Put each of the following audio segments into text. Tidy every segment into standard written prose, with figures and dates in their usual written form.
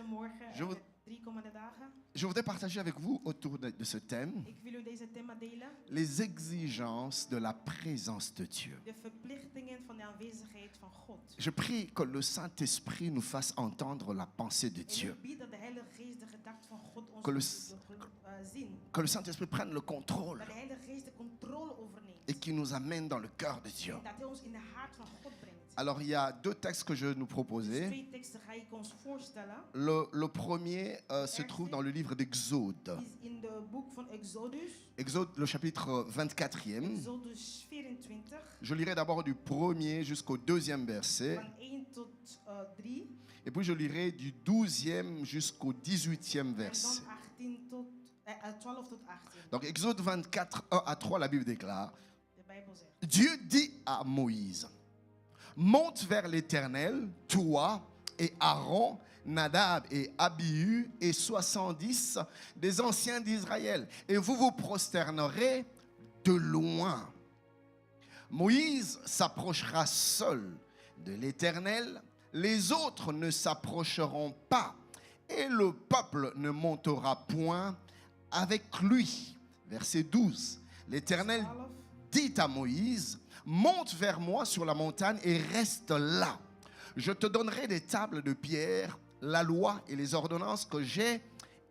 morgen Je, 3 komende dagen. je voudrais partager avec vous autour de ce thème Ik wil u deze thema delen. les exigences de la présence de Dieu. De verplichtingen van de aanwezigheid van God. Je prie que le Saint-Esprit nous fasse entendre la pensée de En Dieu. ik bid dat de Heilige Geest de gedachten van God ons Que le, doet zien. que le Saint-Esprit prenne le contrôle Dat de Heilige Geest de controle overneemt. et qu'il nous amène dans le cœur de Dieu. En dat hij ons in de hart van God brengt. Alors il y a deux textes que je vais nous proposer. 2 teksten ga ik ons voorstellen. Le premier se trouve dans le livre d'Exode. Is in de boek van Exodus. Exode, le chapitre 24e. Exodus 24. Je lirai d'abord du premier jusqu'au deuxième verset. Van 1 tot 3. Et puis je lirai du 12e jusqu'au 18e En verset. dan 18 tot, 12 tot 18. Donc Exode 24, 1 à 3, la Bible déclare: De Bijbel zegt. Dieu dit à Moïse: monte vers l'Éternel, toi et Aaron, Nadab et Abihu et 70 des anciens d'Israël, et vous vous prosternerez de loin. Moïse s'approchera seul de l'Éternel, les autres ne s'approcheront pas, et le peuple ne montera point avec lui. Verset 12. L'Éternel 12. dit à Moïse: monte vers moi sur la montagne et reste là. Je te donnerai des tables de pierre, la loi et les ordonnances que j'ai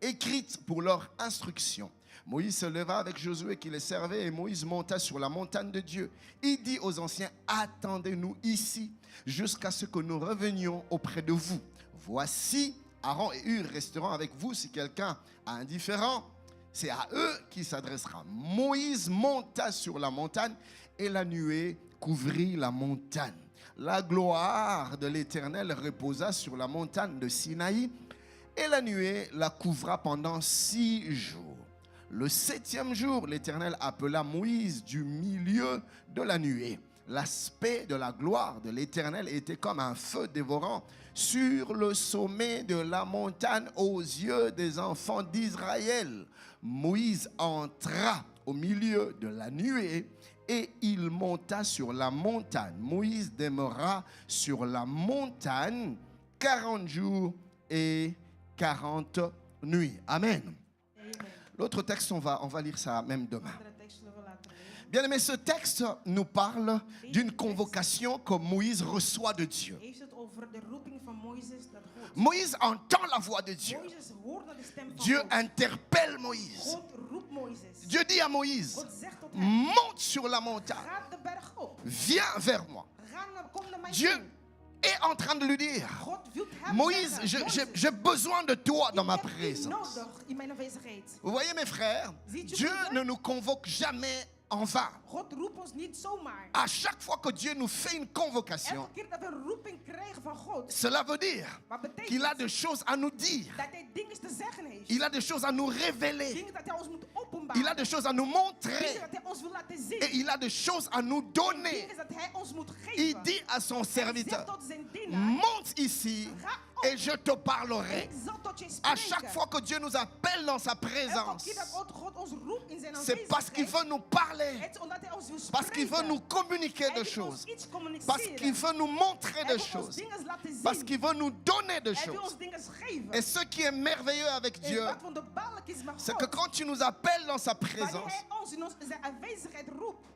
écrites pour leur instruction. Moïse se leva avec Josué qui les servait, et Moïse monta sur la montagne de Dieu. Il dit aux anciens: attendez-nous ici jusqu'à ce que nous revenions auprès de vous. Voici, Aaron et Hur resteront avec vous. Si quelqu'un a un différend, c'est à eux qu'il s'adressera. Moïse monta sur la montagne et la nuée couvrit la montagne. La gloire de l'Éternel reposa sur la montagne de Sinaï et la nuée la couvra pendant 6 jours. Le 7e jour, l'Éternel appela Moïse du milieu de la nuée. L'aspect de la gloire de l'Éternel était comme un feu dévorant sur le sommet de la montagne aux yeux des enfants d'Israël. Moïse entra au milieu de la nuée et il monta sur la montagne. Moïse demeura sur la montagne 40 jours et 40 nuits. Amen. L'autre texte, on va lire ça même demain. Bien aimé, ce texte nous parle d'une convocation que Moïse reçoit de Dieu. Moïse entend la voix de Dieu. Dieu interpelle Moïse. Dieu dit à Moïse: monte sur la montagne, viens vers moi. Dieu est en train de lui dire: Moïse, j'ai besoin de toi dans ma présence. Vous voyez mes frères, Dieu ne nous convoque jamais en vain. À chaque fois que Dieu nous fait une convocation, cela veut dire qu'il a des choses à nous dire. Il a des choses à nous révéler. Il a des choses à nous montrer. Et il a des choses à nous donner. Il dit à son serviteur: monte ici et je te parlerai. À chaque fois que Dieu nous appelle dans sa présence, c'est parce qu'il veut nous parler, parce qu'il veut nous communiquer des choses, parce qu'il veut nous montrer des choses, parce qu'il veut nous donner des choses. Et ce qui est merveilleux avec Dieu, c'est que quand tu nous appelles dans sa présence,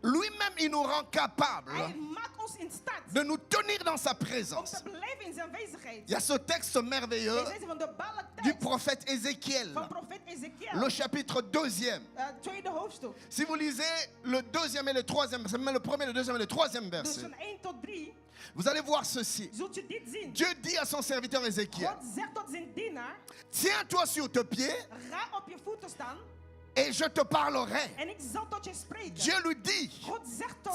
lui-même il nous rend capable de nous tenir dans sa présence. Il y a ce texte merveilleux du prophète Ézéchiel, le chapitre 2e. Si vous lisez le 2e et le 3e, c'est même le 1er, le 2e et le 3e verset, vous allez voir ceci. Dieu dit à son serviteur Ézéchiel: tiens-toi sur tes pieds et je te parlerai. Dieu lui dit: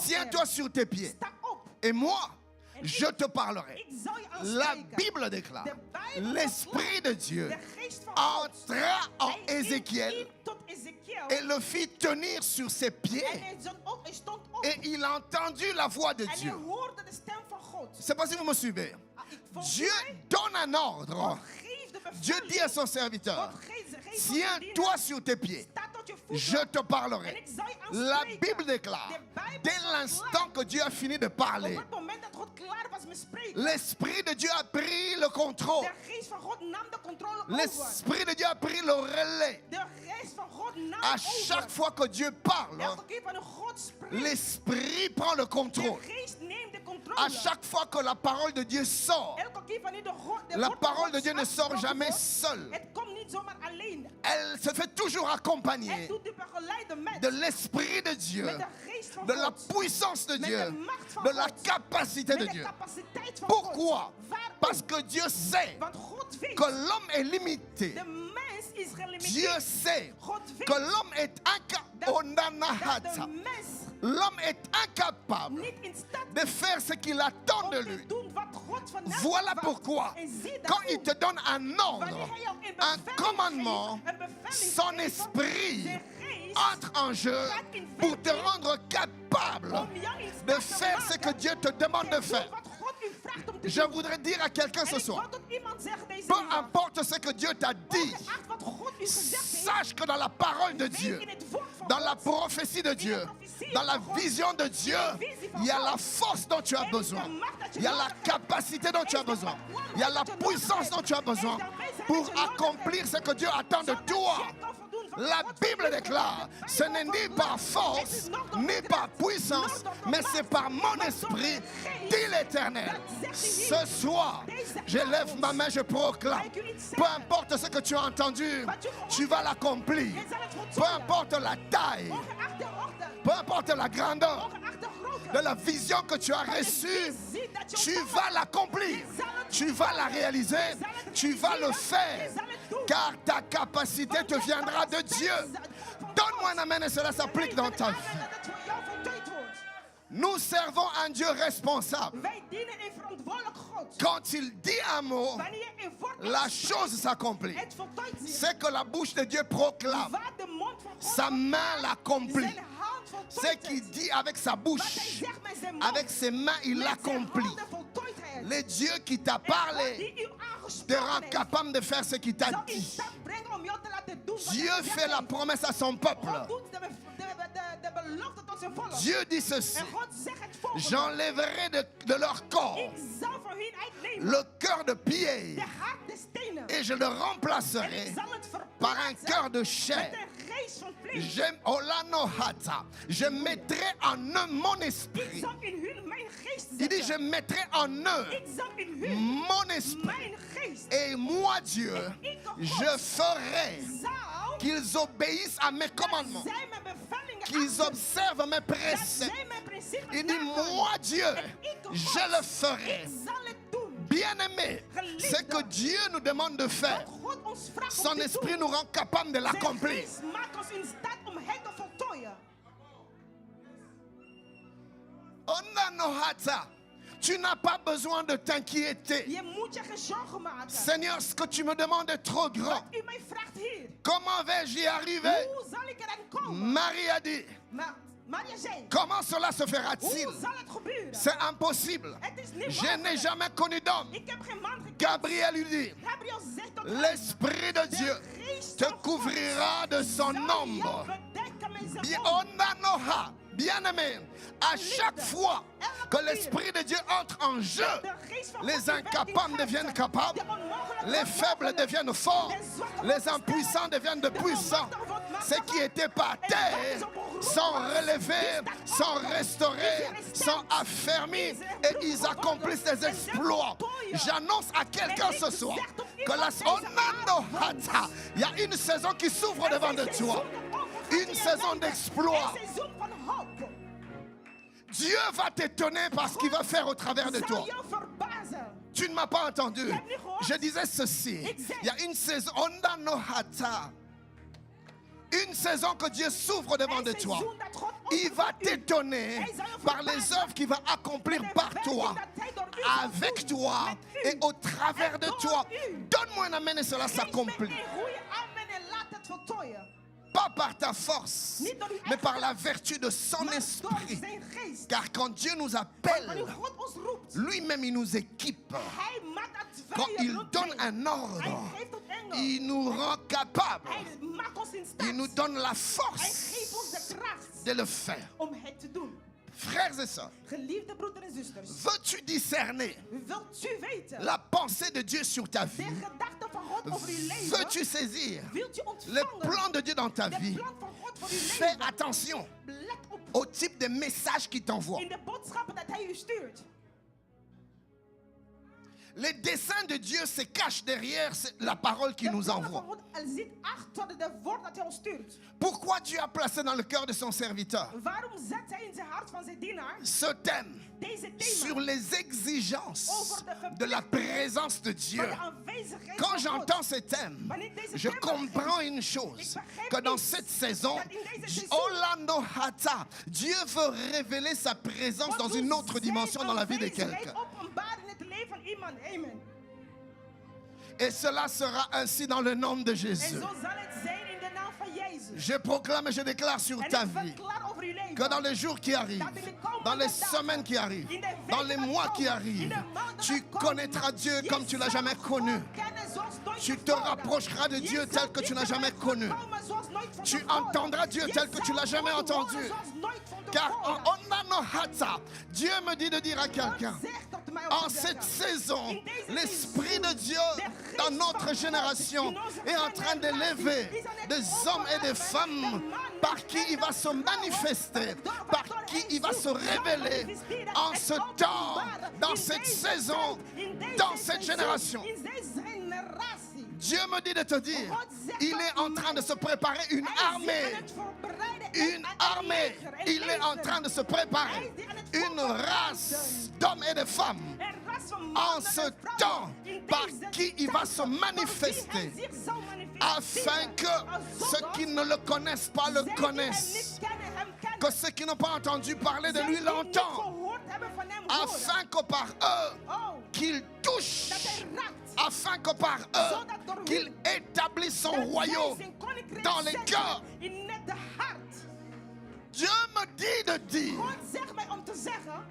tiens-toi sur tes pieds et moi je te parlerai. La Bible déclare: l'Esprit de Dieu entra en Ézéchiel et le fit tenir sur ses pieds, et il a entendu la voix de Dieu. Je ne sais pas si vous me suivez. Dieu donne un ordre. Dieu dit à son serviteur: tiens-toi sur tes pieds tot je voet je te En parlerai. ik zal je La aanspreken. Bible déclare, De Bijbel dès zegt l'instant klaar. que Dieu a fini de Op parler, het moment dat God klaar was met spreken. l'Esprit de Dieu a pris le contrôle. De geest van God nam de controle over. L'Esprit de Dieu a pris le relais. De geest van God nam À over. chaque fois que Dieu parle, Elke keer wanneer God spreekt. l'Esprit prend le De contrôle. geest neemt de controle. À chaque fois que la parole de Dieu sort, Elke keer wanneer de la woord van parole God de Dieu ne sort afgesproken jamais wordt, seule. Het komt niet zomaar alleen. Elle se fait toujours Het accompagner doet de begeleiden met. de l'Esprit de Dieu, Met de geest van de la God. puissance de Met Dieu, de macht van de la God. capacité de Met de Dieu. capaciteit van Pourquoi? God. Waarom? Parce que Dieu sait Want God weet. que l'homme est limité. De mens is gelimiteerd. Dieu sait God weet que l'homme est dat de incapable. mens L'homme est incapable niet in staat de faire ce qu'il attend om de te lui. doen wat God van hem Voilà verwacht. pourquoi, En zie quand daarom, il te donne un ordre, wanneer hij jou een un bevelling commandement, geeft, een bevelling son geeft, esprit zijn geest entre en jeu pour te rendre capable om jou in de staat te faire ce maken que Dieu te demande de te doen faire. wat God u vraagt om te Je doen. voudrais dire à quelqu'un En ce ik soir, wil tot iemand zeggen deze peu middag, importe ce que Dieu t'a dit, ongeacht wat God u gezegd heeft, sache que dans la parole de weet Dieu, in het woord van dans la God, prophétie de Dieu, dans la vision de Dieu, il y a la force dont tu as besoin. Il y a la capacité dont tu as besoin. Il y a la puissance dont tu as besoin pour accomplir ce que Dieu attend de zodat toi. jij kan voldoen van La Gods Bible verlangen. déclare, De ce Bijbel n'est ni verklaart, par het force, is nog door ni de par kracht, puissance, nog door de mais macht, c'est par mon maar door esprit, de geest. dit l'Éternel. Dat zegt hij Ce hier. soir, je lève ma main, je proclame. Mag ik u iets Peu zeggen? importe ce que tu as entendu, Wat je gehoord tu vas hebt, l'accomplir. je zal het Peu voltooien. importe la taille, Ongeacht de hoogte, peu importe la grandeur ongeacht de grootte, de la vision que tu as van de reçue, visie dat je tu ontvangt. vas l'accomplir. Tu vas la réaliser. Tu vas le faire. Car ta capacité te viendra de Dieu. Donne-moi un amen et cela s'applique dans ta vie. Dat het voor jou voltooid wordt. Nous servons un Dieu responsable. Wij dienen een verantwoordelijk God. Quand il dit un mot, Wanneer je een woord la uitspreekt, chose s'accomplit. het voltooit zich. C'est que la bouche de Dieu proclame. Waar de mond van God Sa main l'accomplit. zijn hand Ce voltooit qu'il het. dit avec sa Wat hij bouche, zegt met zijn mond, avec ses mains, il met zijn l'accomplit. handen voltooit hij het. Le Dieu qui t'a En God parlé die u te aangesproken rend heeft, capable de faire ce qu'il t'a zal in dit. staat brengen om jou te laten doen wat Dieu hij gezegd fait la heeft. promesse à son peuple. God doet de belofte tot zijn volk. Dieu dit ceci. En God zegt het volgende. J'enlèverai de leur corps Ik zal van hun uitnemen le cœur de pierre de hart des stenen. et je le En ik remplacerai zal het par un verplaatsen cœur de met chair. een geest van vlees. Je mettrai en eux mon Ik esprit. zal in hun mijn geest Il dit, je zetten. mettrai en eux Ik zal in hun mon esprit. mijn geest. Et moi, Dieu, je ferai Zal qu'ils obéissent à mes dat commandements, zij mijn bevallingen qu'ils achten. observent mes Dat préceptes. zij mijn principes Il dit, nagaan. moi, Dieu, En ik, je God, le ferai. Ik zal het doen. Bien-aimé, ce que Dieu nous demande de faire, Wat God ons vraagt om son te esprit doen. nous rend capable de Zijn l'accomplir. geest maakt ons in staat om het te voltooien. Onanohata, tu n'as pas besoin de t'inquiéter. Je moet je geen zorgen maken. Seigneur, ce que tu me demandes est trop grand. Wat u mij vraagt hier. Comment vais-je y arriver? Hoe zal ik eraan komen? Marie a dit, Maar Maria zei, comment cela se fera-t-il? hoe zal het gebeuren? C'est impossible. Het is niet Je n'ai mogelijk. jamais connu d'homme. Ik heb geen man gekend. Gabriel lui dit, Gabriel zegt tot hem, l'Esprit de Dieu de geest te van God couvrira de son zal jou ombre. bedekken met zijn Bien, mond. onanoha, bien-aimé, à chaque fois que l'Esprit de Dieu entre en jeu, De geest van les God die werkt in incapables harten. deviennent capables, De onmogelijke les wordt faibles mogelijk. deviennent forts, De zwakken les worden impuissants sterk. deviennent de De puissants. onmachtigen wordt Ceux machtiger. qui étaient par terre sont relevés, sont restaurés, sont affermis et ils accomplissent des exploits. J'annonce à quelqu'un ce soir que la Onanohata, il y a une saison qui s'ouvre devant de toi. Une saison d'exploit. Een seizoen van hoop. Dieu va t'étonner par ce qu'il va faire au travers de toi. Zal jou verbazen. Tu ne m'as pas entendu. Je disais ceci. Il y a une saison, Onanohata. Une saison que Dieu s'ouvre devant Een de toi. seizoen dat God Il opent va voor u. t'étonner Hij zal je par les verbazen. œuvres qu'il va accomplir Met de par werking toi, dat hij door u zal avec doen. toi Met u. et au travers En de door toi. u. Donne-moi un amen et cela Geef me s'accomplit. een goede amen en laat het voltooien. Pas par ta force, Niet door uw mais par eigen la vertu de son Maar door esprit. zijn geest. Car quand Dieu nous Wanneer appelle, God ons roept, lui-même il nous équipe. hij maakt dat wij Quand je il roept donne mee. un ordre, Hij geeft ons brengen. Il nous rend capables. Hij maakt ons in staat. Il nous donne la Hij force geeft ons de kracht de le faire. om het te doen. Frères et sœurs, Geliefde broeders en zusters, veux-tu discerner wilt u weten la pensée de Dieu sur ta de vie? gedachten van God over uw leven? Veux-tu saisir Wilt u le ontvangen plan de Dieu dans ta de vie? plan van God voor uw Fais leven? attention Let op au type de message qu'il t'envoie. in de boodschappen dat hij u stuurt. Les desseins de Dieu se cachent derrière la parole qu'il De nous plannen van envoie. God, er zit achter de woord dat hij ons stuurt. Pourquoi Dieu a placé dans le cœur de son serviteur Waarom zet hij in zijn hart van zijn dienaar ce thème deze sur thema les exigences over de la présence de Dieu? van de aanwezigheid Quand van God? j'entends ce thème, je comprends une chose, que dans cette saison, Orlando Hata, Dieu veut révéler sa présence dans une autre dimension dans la vie de quelqu'un. Openbaar in het leven van iemand. Amen. Et cela sera ainsi dans le nom de En Jésus. zo zal het zijn in de naam van Jezus. Je proclame et je déclare sur En ta ik vie verklaar over uw leven que dans les jours qui arrivent, dans les semaines qui arrivent, dans les mois qui arrivent, tu connaîtras Dieu comme tu l'as jamais connu. Tu te rapprocheras de Dieu tel que tu n'as jamais connu. Tu entendras Dieu tel que tu l'as jamais entendu. Car en Onano Hata, Dieu me dit de dire à quelqu'un, en cette saison, l'Esprit de Dieu dans notre génération est en train d'élever des hommes et des femmes par qui il va se manifester, par qui il va se révéler en ce temps, dans cette saison, dans cette génération. Dieu me dit de te dire, il est en train de se préparer une armée. Une armée. Il est en train de se préparer une race d'hommes et de femmes en ce temps par qui il va se manifester afin que ceux qui ne le connaissent pas le connaissent, que ceux qui n'ont pas entendu parler de lui l'entendent, afin que par eux qu'il touche, afin que par eux qu'il établisse son royaume dans les cœurs. Dieu me dit de dire God zegt mij om te zeggen,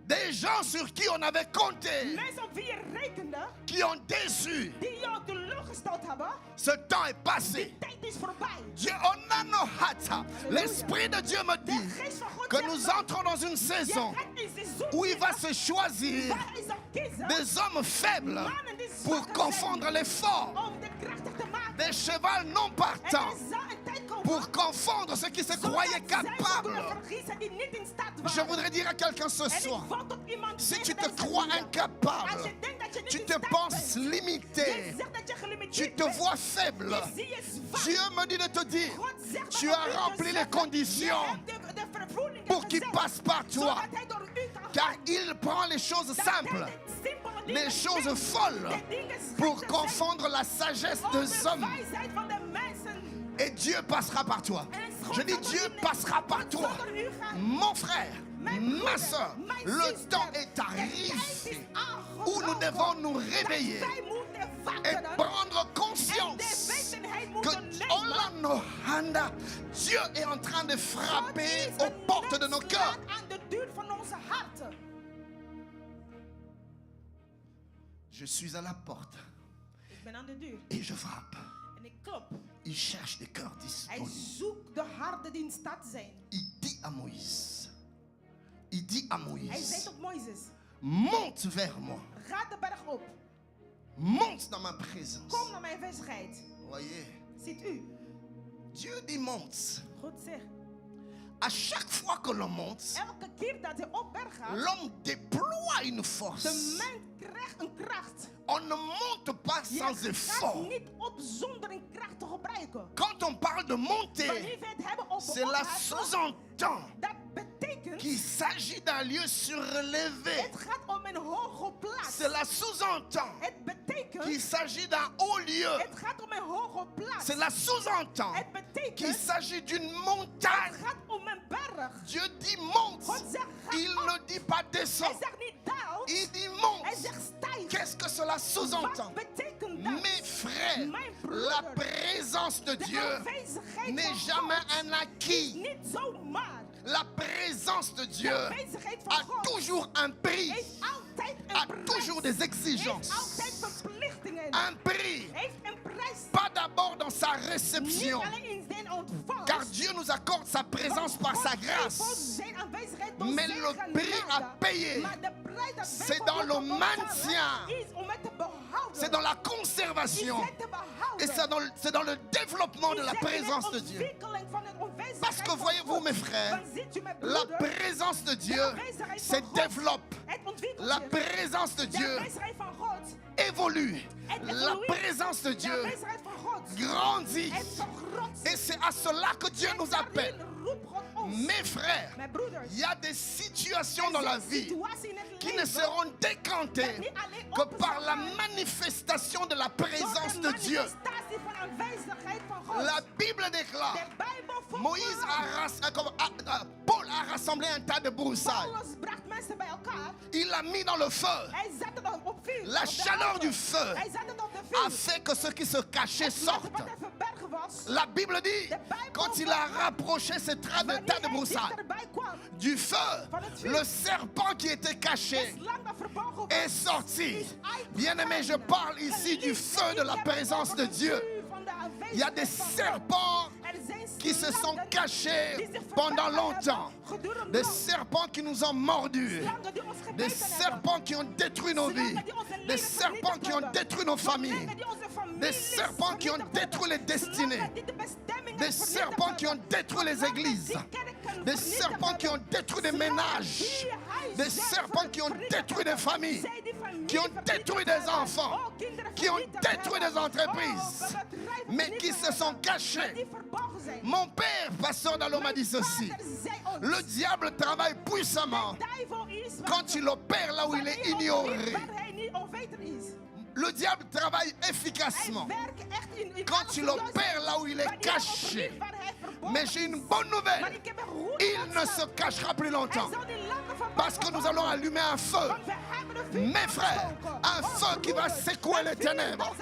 des gens sur qui on avait compté, mensen op wie je rekende, qui ont déçu. die jou teleurgesteld hebben, Ce temps est passé. die tijd is voorbij. Dieu, onano hata. L'Esprit de Dieu me De dit geest van God que zegt nous mij, entrons dans une je saison gaat een seizoen où il va binnen se choisir waar hij zal kiezen des hommes faibles mannen die pour zwakker confondre zijn, les forts, om de krachtig te maken. des chevals non En partants er zal een tijd komen pour confondre ceux qui se zodat croyaient zij capables. zullen vergiezen die niet in staat Je waren. voudrais dire à quelqu'un ce En ik soir, wou tot iemand si tu zeggen te deze crois middag, als incapable, je denkt dat je niet tu in te staat penses bent, limité, je zegt dat je tu gelimiteerd te bent, vois faible, je zie je zwak. Dieu me dit de te dire, God zegt tu dat as u te rempli les zeggen, conditions je hebt de vervoering pour qu'il gezet, passe par toi, zodat hij door u kan car gaan. il prend les choses Dat hij simples, de simpele les dingen choses neemt, folles, de dingen pour slechte confondre la sagesse zijn, om des de hommes. wijsheid van de mensen. Et Dieu passera par toi. Je dis, Dieu passera par toi. Mon frère, ma soeur, le temps est arrivé où nous devons nous réveiller et prendre conscience que Olano Handa, Dieu est en train de frapper aux portes de nos cœurs. Je suis à la porte Ik ben aan de deur et je frappe. en ik klop. Il cherche des cœurs Hij disponibles. zoekt de harten die in staat zijn. Il dit à Moïse, il dit à Hij Moïse, zei tot Mozes, monte vers moi, ga de berg op. monte dans ma présence. Kom naar mijn aanwezigheid. Voyez, Ziet u, Dieu dit monte. God zegt, À chaque fois que l'on monte, elke keer dat hij op berg gaat, l'homme déploie une force. de mens krijgt een kracht. On ne monte pas Je sans gaat effort. niet op zonder een kracht te gebruiken. Quand on parle de monter, Wanneer we het hebben over cela opheffen, sous-entend dat betekent, qu'il s'agit d'un lieu surélevé. het gaat om een hoge plaats. Cela sous-entend Het betekent, qu'il s'agit d'un haut lieu. het gaat om een hoge plaats. Cela sous-entend Het betekent, qu'il s'agit d'une het montagne. gaat om een berg. Dieu dit monte. God zegt, ga Il op. ne dit pas Hij descend. zegt niet daal, Il dit hij monte. zegt stijg. Qu'est-ce que cela sous-entend? Wat betekent dat? Mes frères, Mijn la broeder, présence de de Dieu aanwezigheid n'est van jamais God un is acquis. niet zomaar. La présence de De Dieu aanwezigheid van a God toujours un prix, heeft altijd a een toujours prijs. des exigences. Heeft altijd verplichtingen. Un prix. Heeft een prijs. d'abord dans sa Niet réception. alleen in zijn ontvangst. Car Dieu nous accorde sa présence par sa grâce. Zijn aanwezigheid door Mais zijn le prix à genade. payer, Maar de prijs dat wij c'est voor dans ons le moeten maintien. betalen, is om het te behouden. C'est dans la conservation. Is het te behouden. Et c'est dans le développement de la Is het in présence de de Dieu. ontwikkeling van het aanwezigheid Parce que van voyez-vous, God. mes frères, Want ziet u, mijn la broeder, présence de Dieu aanwezigheid se van God, développe. het ontwikkelt La zich. présence de De Dieu aanwezigheid van God. évolue. Het La evolueert. présence de De Dieu aanwezigheid van God. grandit. Het vergroot zich. Et c'est à cela que Dieu En nous daarin appelle. roept God ons. Mes frères, Mijn broeders. il y a des situations Er dans la zijn vie situaties in het qui ne leven seront décantées niet alleen que op te par la zetten manifestation de la door présence de de Dieu. manifestatie van aanwezigheid van God. La Bible déclare, De Bijbel Moïse Paul a rassemblé un tas de broussailles. Paulus bracht mensen bij elkaar. Il l'a mis dans le feu. Hij zette het op vuur. La op de chaleur hout. du feu Hij zette het op de a vuur. fait que ceux qui se cachaient Het lag sortent. wat er verbergen was. La Bible dit, quand il a rapproché ces tas Wanneer de hij broussailles dichterbij kwam, du feu, le serpent qui était caché de slang dat verborgen was, est sorti. is uitgegaan. Bien-aimé, je parle ici du feu de la présence de Dieu. Il y a des serpents qui se sont cachés pendant longtemps. Des serpents qui nous ont mordus. Des serpents qui ont détruit nos vies. Des serpents qui ont détruit nos familles. Des serpents qui ont détruit les destinées. Des serpents qui ont détruit les églises. Des serpents qui ont détruit des ménages. Des serpents qui ont détruit des familles. Qui ont détruit des enfants. Qui ont détruit des entreprises. Mais qui se sont cachés. Mon père, pasteur Dallot, m'a dit ceci. Le diable travaille puissamment quand il opère là où il est ignoré. Le diable travaille efficacement quand il opère là où il est caché. Mais j'ai une bonne nouvelle. Il ne se cachera plus longtemps. Parce que nous allons allumer un feu. Mes frères, un feu qui va secouer les ténèbres.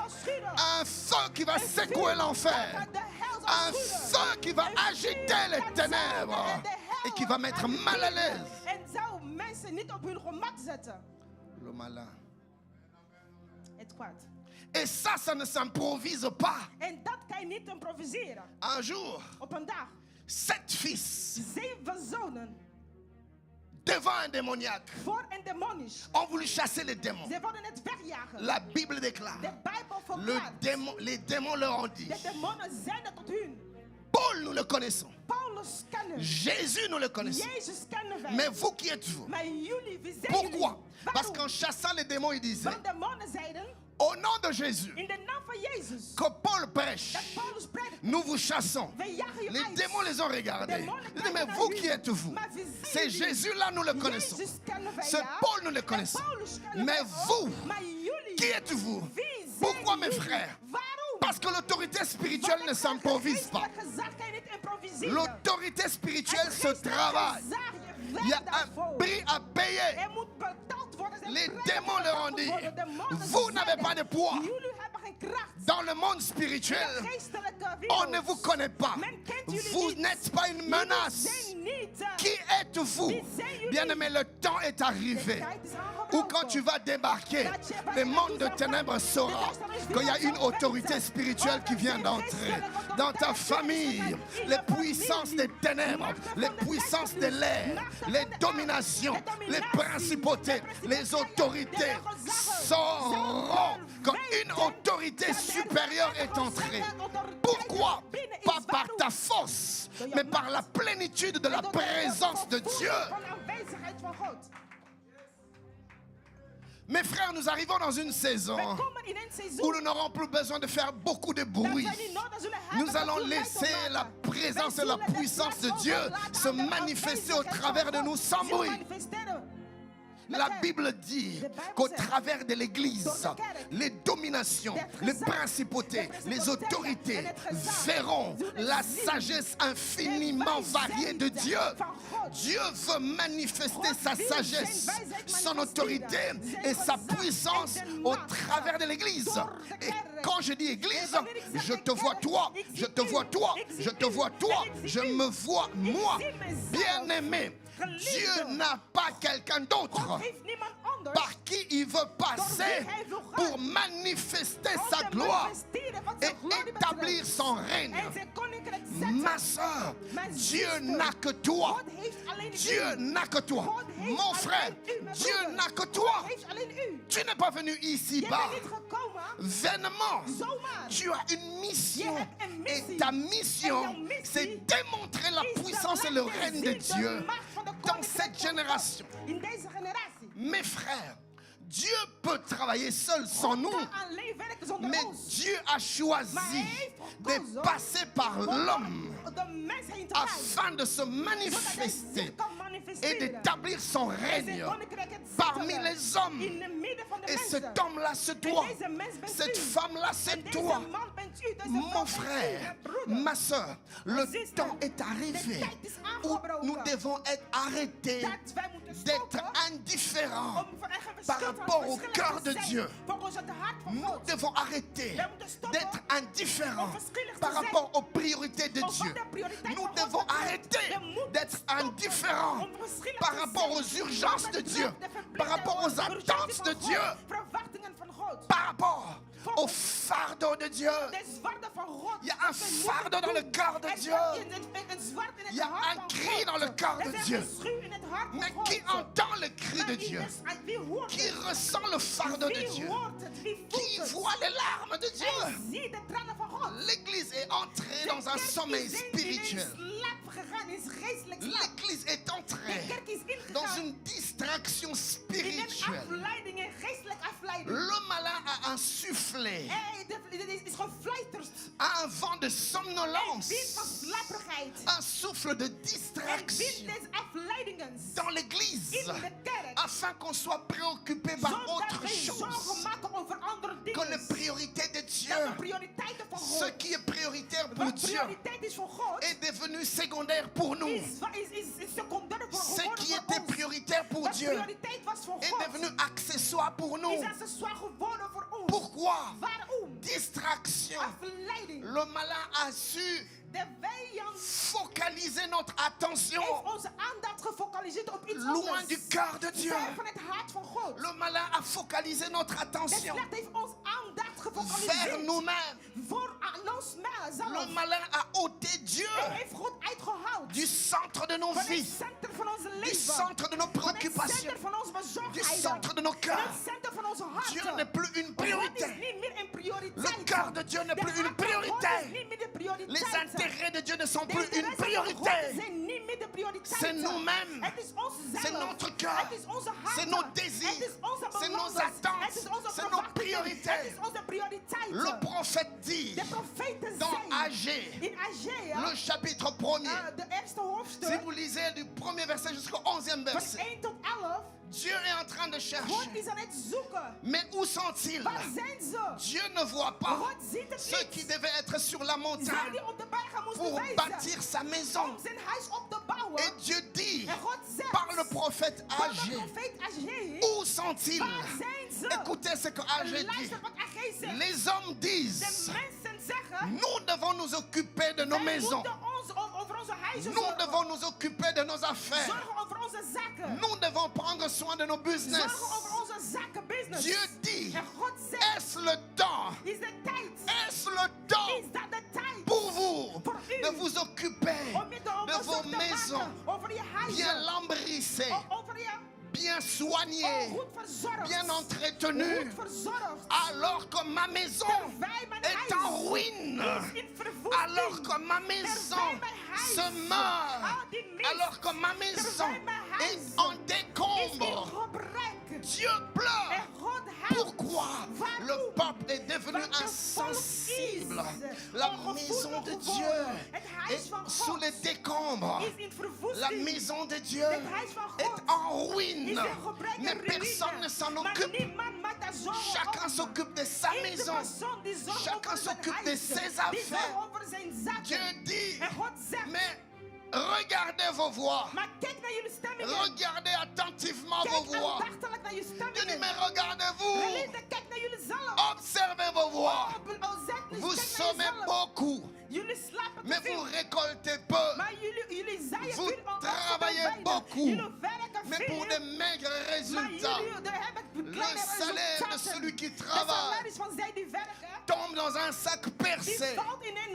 Un feu qui va secouer l'enfer. Un feu qui va agiter les ténèbres. Et qui va mettre mal à l'aise le malin. Et ça ne s'improvise pas. En dat kan je niet improviseren. Un jour, Op een dag, 7 fils 7 zonen devant un démoniaque voor een demonisch. ont voulu chasser les démons. Ze wilden het wegjagen. La Bible déclare, De Bijbel verklaart. les démons leur ont dit, De demonen zeiden tot hun. Paul, nous le connaissons. Paulus kennen. Jésus, nous le connaissons. Jezus kennen wij. Mais vous, qui êtes-vous? Maar jullie, wie zijn Pourquoi? jullie? Parce Waarom? qu'en chassant les démons, il disait, Want demonen zeiden, au nom de Jésus, in de naam van Jezus, que Paul prêche, dat Paulus predikt. nous vous chassons. Wij jagen je Les uit. démons les ont regardés. Demonen Ils disent, mais kijken vous, naar qui jullie. êtes-vous? Maar wie zijn C'est jullie? Jésus-là, nous le connaissons. Jezus kennen wij, C'est ja. Paul, nous le En connaissons. Paulus kennen Mais wij vous, ook. Maar jullie, qui êtes-vous? wie zijn Pourquoi, mes jullie? frères? Waarom? Parce que l'autorité spirituelle ne s'improvise pas. L'autorité spirituelle se travaille. Il y a un prix à payer. Les démons leur ont dit, vous n'avez pas de poids. Dans le monde spirituel, on ne vous connaît pas. Vous n'êtes pas une menace. Qui êtes-vous? Bien-aimé, le temps est arrivé où quand tu vas débarquer, le monde de ténèbres saura qu'il y a une autorité spirituelle qui vient d'entrer dans ta famille. Les puissances des ténèbres, les puissances de l'air, les dominations, les principautés, les autorités sauront qu'une autorité supérieure est entrée. Pourquoi? Pas par ta force, mais par la plénitude de la présence de Dieu. Mes frères, nous arrivons dans une saison où nous n'aurons plus besoin de faire beaucoup de bruit. Nous allons laisser la présence et la puissance de Dieu se manifester au travers de nous sans bruit. La Bible dit qu'au travers de l'Église, les dominations, les principautés, les autorités verront la sagesse infiniment variée de Dieu. Dieu veut manifester sa sagesse, son autorité et sa puissance au travers de l'Église. Et quand je dis Église, je te vois toi, je te vois toi, je te vois toi, je me vois moi, bien-aimé. Dieu n'a pas quelqu'un d'autre. anders. par qui il veut passer pour manifester sa gloire et établir son règne. En zijn koninkrijk zetten. Ma soeur, Mijn Dieu zuster, n'a que toi. God heeft alleen Dieu u. n'a que toi. God heeft Mon alleen frère, u, mijn Dieu broeder. n'a que God toi. heeft alleen u. Tu n'es pas venu Je ici-bas bent niet gekomen vainement. zomaar. Tu as une mission. Je hebt een missie. Et ta mission, En jouw missie c'est démontrer la is te puissance et laten le règne de zien de Dieu macht van de dans koninkrijk cette van génération. God. In deze generatie. Mes frères, Dieu peut travailler seul sans nous, God kan alleen werken zonder mais ons. Dieu a choisi de passer par l'homme De mens heen te gaan. afin de se Zodat hij manifester zich kan et manifesteren. d'établir son En zijn règne koninkrijk het parmi zetten. les hommes. In het midden van de Et mensen. cet homme-là, c'est toi. En deze mens bent Cette u. femme-là, En c'est deze toi. man bent u. Deze vrouw Mon bent u. frère, Mijn broeder. ma soeur, le Zuster, temps est de arrivé tijd is où aangebroken. nous devons être arrêtés Dat wij moeten d'être stoppen indifférents om van eigen par verschil rapport van au verschillen cœur te de zijn. Dieu. Volgens het hart van Nous God. devons arrêter Wij moeten stoppen d'être indifférents om verschillig te par zijn rapport aux priorités de over Dieu. de prioriteit Nous van God devons betreft. arrêter We moeten d'être stoppen indifférents om verschillig par te rapport zijn aux urgences wat de betreft Dieu, de verplichtingen, par rapport aux urgenties attentes van de God, Dieu, verwachtingen van God. par rapport au fardeau de Dieu. De zwaarte van God. Il y a un fardeau dans le cœur de Dieu. Een zwart in Il y het a hart un van cri God. dans le cœur de Er is Dieu. een schuw in het hart van Mais God. qui entend le cri Maar de wie Dieu, wie hoort qui het? ressent le fardeau de Wie Dieu, hoort het? Wie qui voelt het? voit les larmes de En Dieu. zie de tranen van God. L'Église est entrée dans un sommeil spirituel. Slaap gegaan, is geestelijk slaap. L'Église est De entrée kerk is dans ingegaan une distraction in een spirituelle. afleiding, een geestelijke afleiding. Le malin a insufflé Dit is gefluisterd. un vent de Een somnolence, wind van slaperigheid. un souffle de Een wind distraction des afleidingen. dans l'Église, In de kerk. afin qu'on soit préoccupé par Zodat autre wij zorgen chose maken over andere que les dingen. priorités de Dieu. Dat de prioriteiten van Ce God. qui est prioritaire pour Wat Dieu prioriteit is voor God. est devenu secondaire pour nous. Is secundair voor Ce geworden qui voor était ons. prioritaire pour Wat Dieu prioriteit was voor est God. devenu accessoire pour nous. Is accessoire geworden voor ons. Pourquoi? Waarom? Distraction. Afleiding. Le malin a su De vijand focaliser notre attention heeft onze aandacht gefocaliseerd op iets loin anders. du cœur de Dieu. Ver van het hart van God. Le malin a focalisé notre De attention slecht heeft ons aandacht vers gefocaliseerd nous-mêmes. voor aan onszelf. Le malin a ôté Dieu Hij heeft God uitgehaald du centre de nos van het vies, centrum van onze du leven. centre de nos Van het préoccupations, centrum van onze du bezorgdheden. centre de nos Van cœurs. het centrum van onze harten. Dieu n'est plus une God is priorité. niet meer een prioriteit. Le cœur de Dieu n'est De plus une hart van God priorité. is niet meer de prioriteit. Les intérêts de Dieu ne sont De plus une interessen van priorité. God zijn niet meer de prioriteit. C'est nous-mêmes. Het is onszelf. C'est notre cœur. Het is onze hart. C'est nos désirs. Het is onze C'est nos belangen. attentes. Het is onze C'est nos verwachtingen. priorités. Het is onze prioriteit. Le prophète dit De profeten dans zijn Agé, in Agea, le chapitre 1er, de eerste si hoofdstuk, vous lisez du premier verset jusqu'au 11e van verset, 1 tot 11, Dieu est en train de God chercher. is aan het zoeken. Mais où sont-ils? Waar zijn ze? Dieu ne voit pas God ziet het ceux qui niet. devaient être sur la Zij montagne die op de bergen moesten pour wijzen bâtir sa maison. om zijn huis op te bouwen. Et Dieu dit En God zegt, par le prophète door de Agé, profeet Agé, où sont-ils? waar zijn ze? Écoutez ce que Agé dit. Luister wat Agé zegt. Les hommes De disent, mensen zeggen, nous devons nous occuper de nos wij maisons. moeten ons over onze huizen Nous zorgen. devons nous occuper de nos affaires. Zorgen over onze zaken. Nous devons prendre soin de nos business. Zorgen over onze zaken, business. Dieu dit, En God zegt, est-ce le temps? is de tijd? Est-ce le temps Is dat de tijd? pour vous Voor u. de vous occuper Om je de vos te maisons maken over je bien huizen. lambrissées, Over je bien soignées, goed verzorgd. bien entretenues, Goed verzorgd. alors que ma maison Terwijl mijn est huis en ruine, is in verwoesting. alors que ma maison se meurt, alors que ma maison est en is in décombre. gebrek. Dieu pleure. En God huilt. Pourquoi Waarom? le peuple est devenu Want de volk insensible? is La ongevoelig maison de geworden. Dieu Het huis est van God sous les décombres. is in verwoesting. La maison de Dieu Het huis van God est en ruine. is in gebrek en Mais ruïne. personne ne s'en Maar occupe. niemand maakt daar zorgen Chacun over. s'occupe de sa Iedere maison. persoon die zorgt Chacun over zijn s'occupe de huis. ses Die affaires. zorgt over zijn zaken. Dieu dit, En God zegt, mais regardez vos voix. maar kijk naar jullie stemmingen. Regardez attentivement vos Kijk voix. aandachtelijk naar je Dieu dit, stemmingen. mais regardez-vous. Geliefde, kijk naar jullie zelf. Observez vos voix. Kijk Vous naar sommez jezelf. beaucoup, Jullie slapen te mais veel. vous récoltez peu. Maar jullie zaaien Vous veel travaillez verdwijnen. beaucoup, Jullie werken mais pour veel, de maigres maar résultats. jullie hebben kleine Le salaire de resultaten. celui qui De travaille salaris van zij die werken, tombe dans un sac die percé. valt in een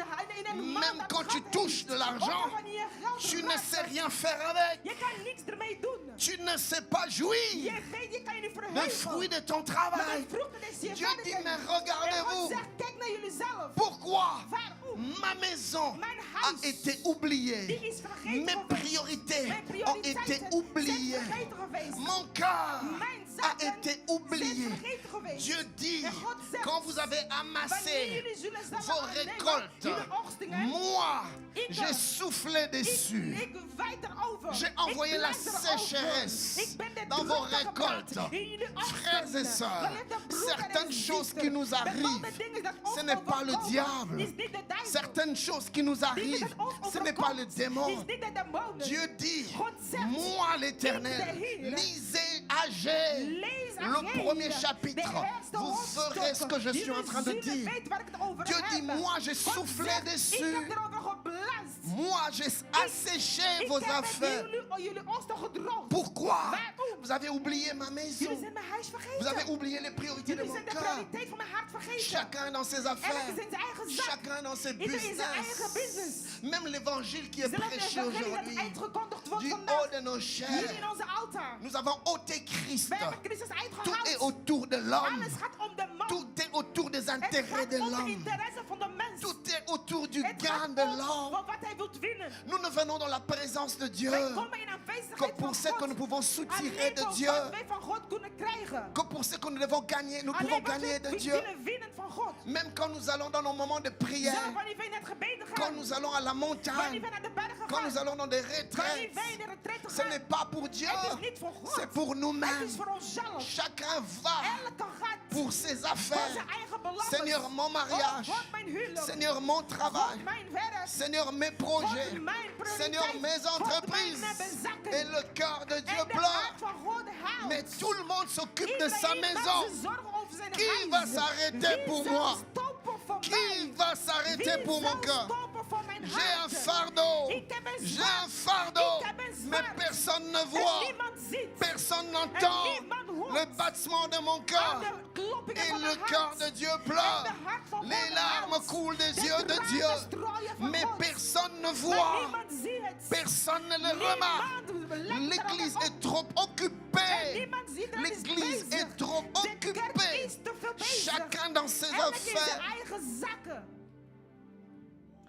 mand Même dat quand tu gat touches heeft. de l'argent, Ook wanneer je geld tu ne gebruikt, sais rien faire avec. je kan niks ermee doen. Tu ne sais pas jouir Je weet, je kan je niet le verheugen. fruit de ton Maar travail. de vruchten is je Dieu werken. dit, mais En God regardez-vous. zegt, kijk naar jullie zelf. Pourquoi Waarom? ma maison Mijn a huis, été oubliée? die is vergeten Mes geweest. priorités Mijn ont été prioriteiten zijn oubliées. vergeten geweest. Mon cœur Mijn a zaken été zijn oublié. vergeten geweest. Dieu dit, En God zegt, quand vous avez wanneer amassé jullie zullen zelf vos aannemen, récoltes, jullie oogstingen, moi, Ik- j'ai soufflé dessus. ik wijd erover. J'ai Ik envoyé la blijf erover. sécheresse Ik ben de dans vos drukte gebracht récoltes. in jullie oogsten. Frères et sœurs, Wanneer de broeder en certaines choses zuster, qui nous arrivent, bepaalde dingen dat ons ce n'est pas le overkomen, diable. is niet de duivel. Certaines choses qui nous Dingen arrivent, dat ons ce n'est pas le overkomt, démon. is niet de demonen. Dieu dit, God zegt, moi l'Éternel, ik de Heer, lisez Agé, lees le Agé, premier de chapitre. eerste Vous hoofdstuk. verrez ce que je suis en train de Jullie dire. weten waar ik het over Dieu heb. dit, moi j'ai God soufflé zegt, dessus. Ik heb erover geblazen. Moi j'ai asséché Ik vos heb met affaires. jullie oogsten gedroogd. Pourquoi? Waarom? Vous avez oublié ma maison. Jullie zijn mijn huis vergeten. Vous avez oublié les priorités de Jullie mon zijn de cœur. prioriteit van mijn hart vergeten. Chacun dans ses affaires. Elke in zijn eigen zak. Chacun dans ses Ieder in zijn eigen business. business. Même l'évangile qui est Zelfs de prêché evangelie dat aujourd'hui. uitgekondigd wordt Du vandaag. haut de nos Hier chairs, in onze altaar. nous avons ôté Christ. We hebben Christus Tout est uitgehaald. autour de l'homme. Alles gaat om de man. Tout est autour des Het intérêts gaat de om de l'homme. interesse van de mens. Tout est autour du Het gain gaat de om l'homme. van wat hij wilt winnen. Nous ne venons dans la présence de Dieu Wij komen in que aanwezigheid pour van ce que God. nous pouvons soutirer Alleen de voor Dieu. wat wij van God kunnen krijgen. Que pour ce que nous devons gagner, nous pouvons Alleen wat gagner de wij Dieu. willen winnen van God. Même quand nous allons dans nos moments de prière, Zelfs wanneer wij naar het gebeden quand gaan. nous allons à la Wanneer montagne, wij naar de bergen quand nous gaan. allons dans des Wanneer retraites, wij naar de retraite ce n'est gaan. pas pour Dieu, Het is niet voor God. c'est pour Het nous-mêmes. is voor onszelf. Chacun va Elke gaat pour ses voor affaires. zijn eigen belangen. Seigneur, mon mariage. Oh, God, mijn huwelijk. Seigneur, mon travail. God, mijn werk. Seigneur, mes projets. God, mijn prioriteit. Seigneur, mes God, entreprises. mijn zaken. Et le cœur de Dieu En de pleure. hart van God houdt. Mais tout le monde s'occupe de sa Iedereen maakt maison. zich zorgen over zijn Qui huis. va s'arrêter Wie pour zal moi? stoppen voor Qui mij? va s'arrêter Wie pour zal mon cœur? stoppen voor mijn J'ai un hart? fardeau. Ik heb een J'ai zwaard. un fardeau. Ik heb een Mais zwaard. personne ne En voit. niemand ziet. Personne En n'entend niemand hoort. le battement de mon Aan cœur. de kloppingen Et van le mijn cœur hart. de Dieu En pleure. de hart van Les God larmes huilt. coulent des De yeux de tranen Dieu. strooien van Mais God. personne ne Maar voit. niemand ziet het. Personne ne le remarque. Niemand let L'église erop. est trop En occupée. niemand ziet er is L'église bezig. est trop De kerk occupée. is te veel bezig. Chacun dans ses Elk in zijn affaires. eigen zakken.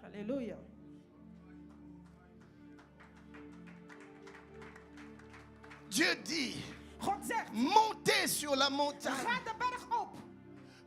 Halleluja. Dieu dit, God zegt, montez sur la montagne. ga de berg op.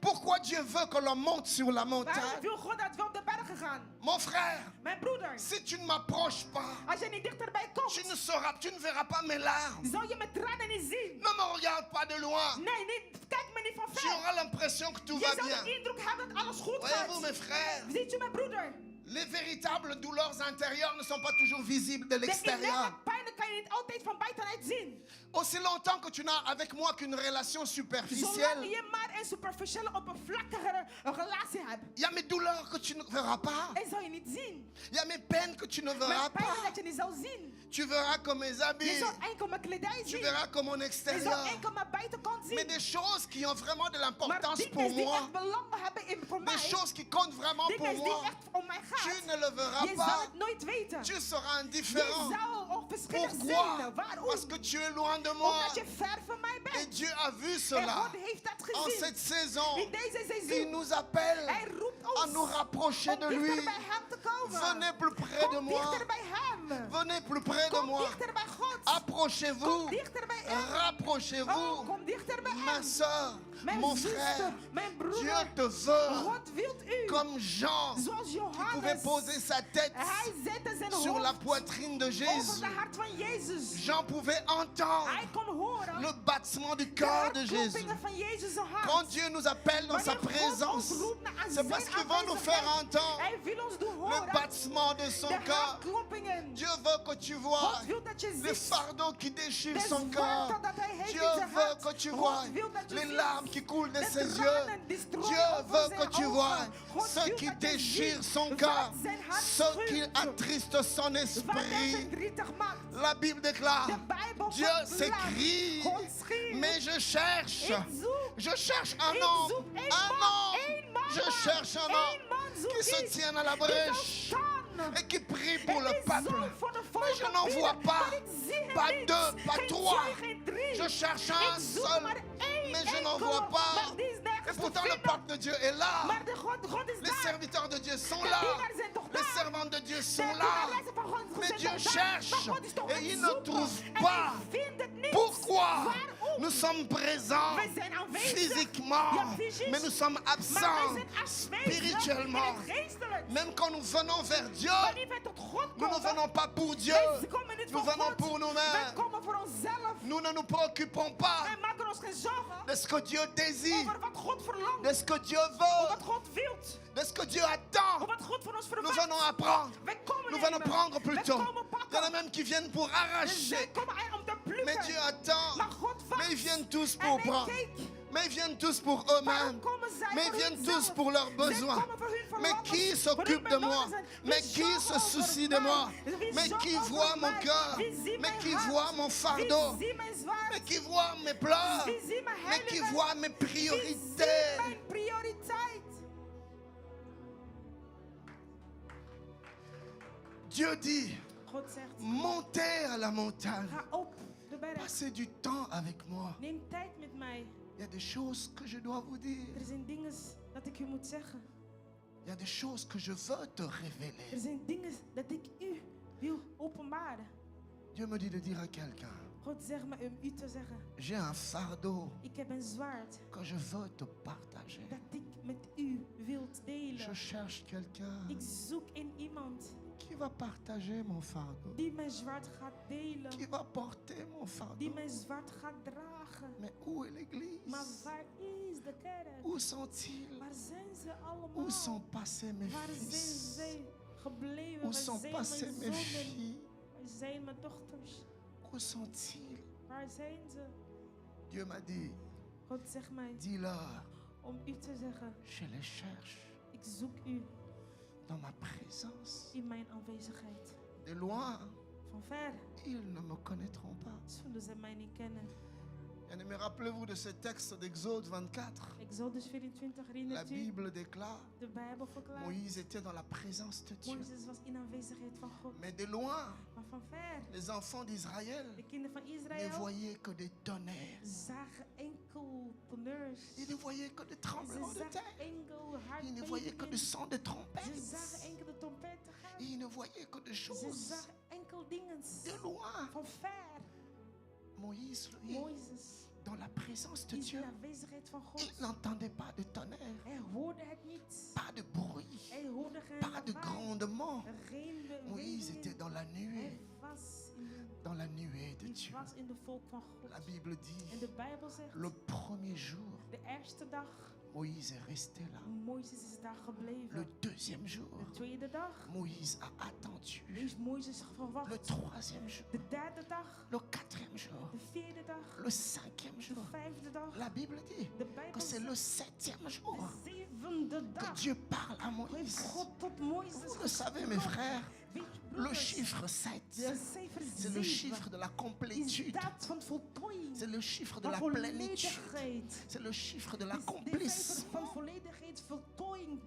Pourquoi Dieu veut que l'on monte sur la Waarom montagne? wil God dat we op de bergen gaan? Mon frère, Mijn broeder, si tu ne m'approches pas, als je niet dichterbij tu komt, ne verras pas mes larmes. zal je mijn tranen niet zien. Ne me regarde pas de loin. Nee, kijk me niet van Tu ver. auras l'impression que tout Je va zal de bien. indruk hebben dat alles goed Voyez-vous, mes gaat. frères, Ziet u mijn broeder? les véritables douleurs intérieures ne sont pas toujours visibles de De l'extérieur. innerlijke pijn kan je niet altijd van buitenuit zien. Aussi longtemps que tu n'as avec moi qu'une relation Zolang superficielle, je maar een superficiële, oppervlakkige relatie hebt. il y a mes douleurs que tu ne verras pas. En zal je niet zien. Il y a mes peines que tu ne verras Mijn pijn pas. dat je niet zal zien. Tu verras comme mes Je habits. zal enkel mijn kledij Tu zien. verras comme mon Je zal extérieur. enkel mijn buitenkant Mais zien. des choses qui ont vraiment de Maar l'importance pour dingen die moi, echt belang hebben voor mij. des choses qui comptent vraiment pour Dingen die moi, echt om mij tu gaat. ne le verras Je zal pas. het nooit weten. Tu seras Je indifférent. zou onverschillig Pourquoi? zijn. Waarom? Parce que tu es loin de moi. Omdat je ver van mij Et bent. Dieu a vu En cela. God heeft dat En gezien. cette saison, In deze il seizoen. nous appelle Hij roept à ons nous rapprocher om de dichter lui. bij hem te komen. Venez plus près de Kom moi. dichter bij hem. Venez plus près de Kom moi. dichter bij God. Approchez-vous. Kom dichter bij hem. Oh, Rapprochez-vous. kom dichter bij Ma hem. soeur, Mijn mon zuster, frère, mijn Dieu broeder. te veut God wilt u. comme Jean Zoals qui pouvait Johannes. poser sa tête Hij zette zijn sur la hoofd poitrine de over Jésus. de hart van Jezus. Jean pouvait entendre Hij kon horen le battement du de cœur de Jésus. hartkloppingen van Jezus' hart. Quand Dieu nous appelle dans sa Wanneer God présence, ons roept naar c'est parce zijn qu'il veut nous faire aanwezigheid, entendre Hij wil ons doen le horen battement de son de cœur. hartkloppingen. Dieu veut que tu vois God wil dat je les ziet fardeau qui déchire de son corps. zwaarte dat hij heeft Dieu in zijn veut hart. que tu God vois wil dat je les ziet larmes qui coulent de de ses tranen yeux. die stromen Dieu over veut zijn que tu vois ogen. God ce wil qui dat je déchire ziet son wat cœur, zijn hart ce qui schuurt, attriste son wat hem esprit. verdrietig maakt. La Bible déclare, De Bijbel Dieu verklaart, s'écrie, God schreeuwt, mais je cherche. ik zoek, Je cherche un ik homme, zoek een un man, homme. één man, Je cherche un één homme man zoek qui se ik, tienne à la die zal brèche staan. et qui prie pour En le die peuple. zal voor de Mais je volken n'en vois bidden, pas. maar ik zie hem Pas niet. deux, pas Geen trois. twee, geen drie. Je cherche Ik un zoek seul, maar één mais je n'en enkele, vois pas. maar die is nergens Et te pourtant, le vinden. peuple de Dieu est là. Maar de God is Les daar. serviteurs de Dieu sont De là. dienaren zijn toch Les daar. servants de Dieu De sont là. dienaressen van God Mais zijn Dieu toch daar. cherche Maar God is toch et aan het il ne zoeken. trouve En pas. hij vindt het niet. Pourquoi? Waarom? Nous sommes présents Wij zijn aanwezig. physiquement, Ja, fysisch. mais nous sommes Maar wij absents zijn afwezig spirituellement. in het geestelijk. Même quand nous venons vers Dieu, Wanneer wij tot God nous ne komen, venons pas pour Dieu, wij komen niet nous voor venons God. pour Wij nous-mêmes. komen voor onszelf. Nous ne nous préoccupons pas Wij maken ons geen zorgen de ce que Dieu désire, over wat God verlangt, de ce que Dieu over veut, wat God wilt, de ce que Dieu attend. over wat God van ons Nous verwacht. venons apprendre. Wij komen Nous venons nemen. prendre Wij plutôt. komen Il y en a pakken. même qui viennent pour Dus arracher. wij komen er om te plukken. Mais Dieu attend. Maar God wacht. Mais ils viennent tous En pour hij prendre. kijkt. Mais ils viennent tous pour Waarom eux-mêmes. komen zij Mais ils voor viennent hunzelf? tous pour leurs Zij besoins. komen voor hun Mais verlangens, qui voor s'occupe hun de moi? belangen. Mais Wie qui zorgt se over soucie de mij? moi? Wie Mais zorgt qui over voit mon mij? cœur? Wie ziet Mais mijn qui hart? voit mon fardeau? Wie ziet mijn zwaard? Mais qui voit mes pleurs? Wie ziet mijn Mais qui heiligheid? voit mes Wie ziet priorités? mijn prioriteit? Dieu dit, God zegt, montez à la montagne. ga op de berg. Passez du temps avec moi. Neem tijd met mij. Il y a des choses que je dois vous dire. Er zijn dingen dat ik u moet zeggen. Il y a des choses que je veux te Er révéler. zijn dingen dat ik u wil openbaren. Dieu me dit de dire à quelqu'un, God zegt me om u te zeggen. j'ai un fardeau Ik heb een zwaard que je veux te partager. dat ik met u wil Je delen. cherche quelqu'un Ik zoek in iemand qui va partager mon fardeau, die mijn zwaard gaat delen. qui va porter mon Die fardeau. mijn zwaard gaat dragen. Mais où est Maar l'église? waar is de kerk? Où sont-ils? Waar zijn ze allemaal? Où sont passés mes Waar zijn fils? zij gebleven? Où Waar sont zijn passées mijn mes zonen? filles? Waar zijn mijn dochters? Où sont-ils? Waar zijn ze? Dieu m'a dit, God zegt mij dis-leur, om u te zeggen, je les cherche ik zoek u dans ma présence. in mijn aanwezigheid. De loin, Van ver ils ne me connaîtront pas. zullen ze mij niet kennen. Et me rappelez-vous de ce texte d'Exode 24. Exodus 24 La herinnert u? Bible déclare, De Bijbel verklaart. Moïse était dans la présence de Dieu. Mozes was in aanwezigheid van God. Mais de loin, Maar van ver, les enfants d'Israël de kinderen van ne Israël voyaient que des tonnerres. zagen enkel toneurs. Ils ne voyaient que des Ze tremblements de zagen terre. enkel Ils ne voyaient que hardbevingen. du son de Ze trompette. zagen enkel de trompetten gaan. Ils ne voyaient que des Ze choses zagen enkel dingen. de loin. Van ver. Moïse, lui, Mozes dans la présence de is Dieu, in aanwezigheid van God. il n'entendait pas de tonnerre, Hij hoorde het niet. pas de bruit, Hij hoorde geen pas de lawaai. grondement. Geen Moïse beweging. était dans la nuée, Hij was in de, dans la nuée de hij Dieu. was in de volk van God. La Bible dit, En de Bijbel zegt, le premier jour, de eerste dag, Moïse est resté là. Mozes is daar gebleven. Le deuxième jour, De tweede dag Moïse a attendu. is Mozes Le verwacht. troisième jour, De derde dag, le quatrième jour, de vierde dag, le cinquième de jour. vijfde dag, La Bible dit de que Bijbel c'est zegt le septième jour de zevende que dag. Dieu parle à Heeft Moïse. God tot Mozes Vous le savez, mes gesproken. frères, Weet je, le broeders, chiffre 7, de cijfer c'est le 7 chiffre de la is complétude. dat van voltooiing, C'est le chiffre de van la plénitude. volledigheid. C'est le chiffre de De cijfer l'accomplissement. van volledigheid, voltooing.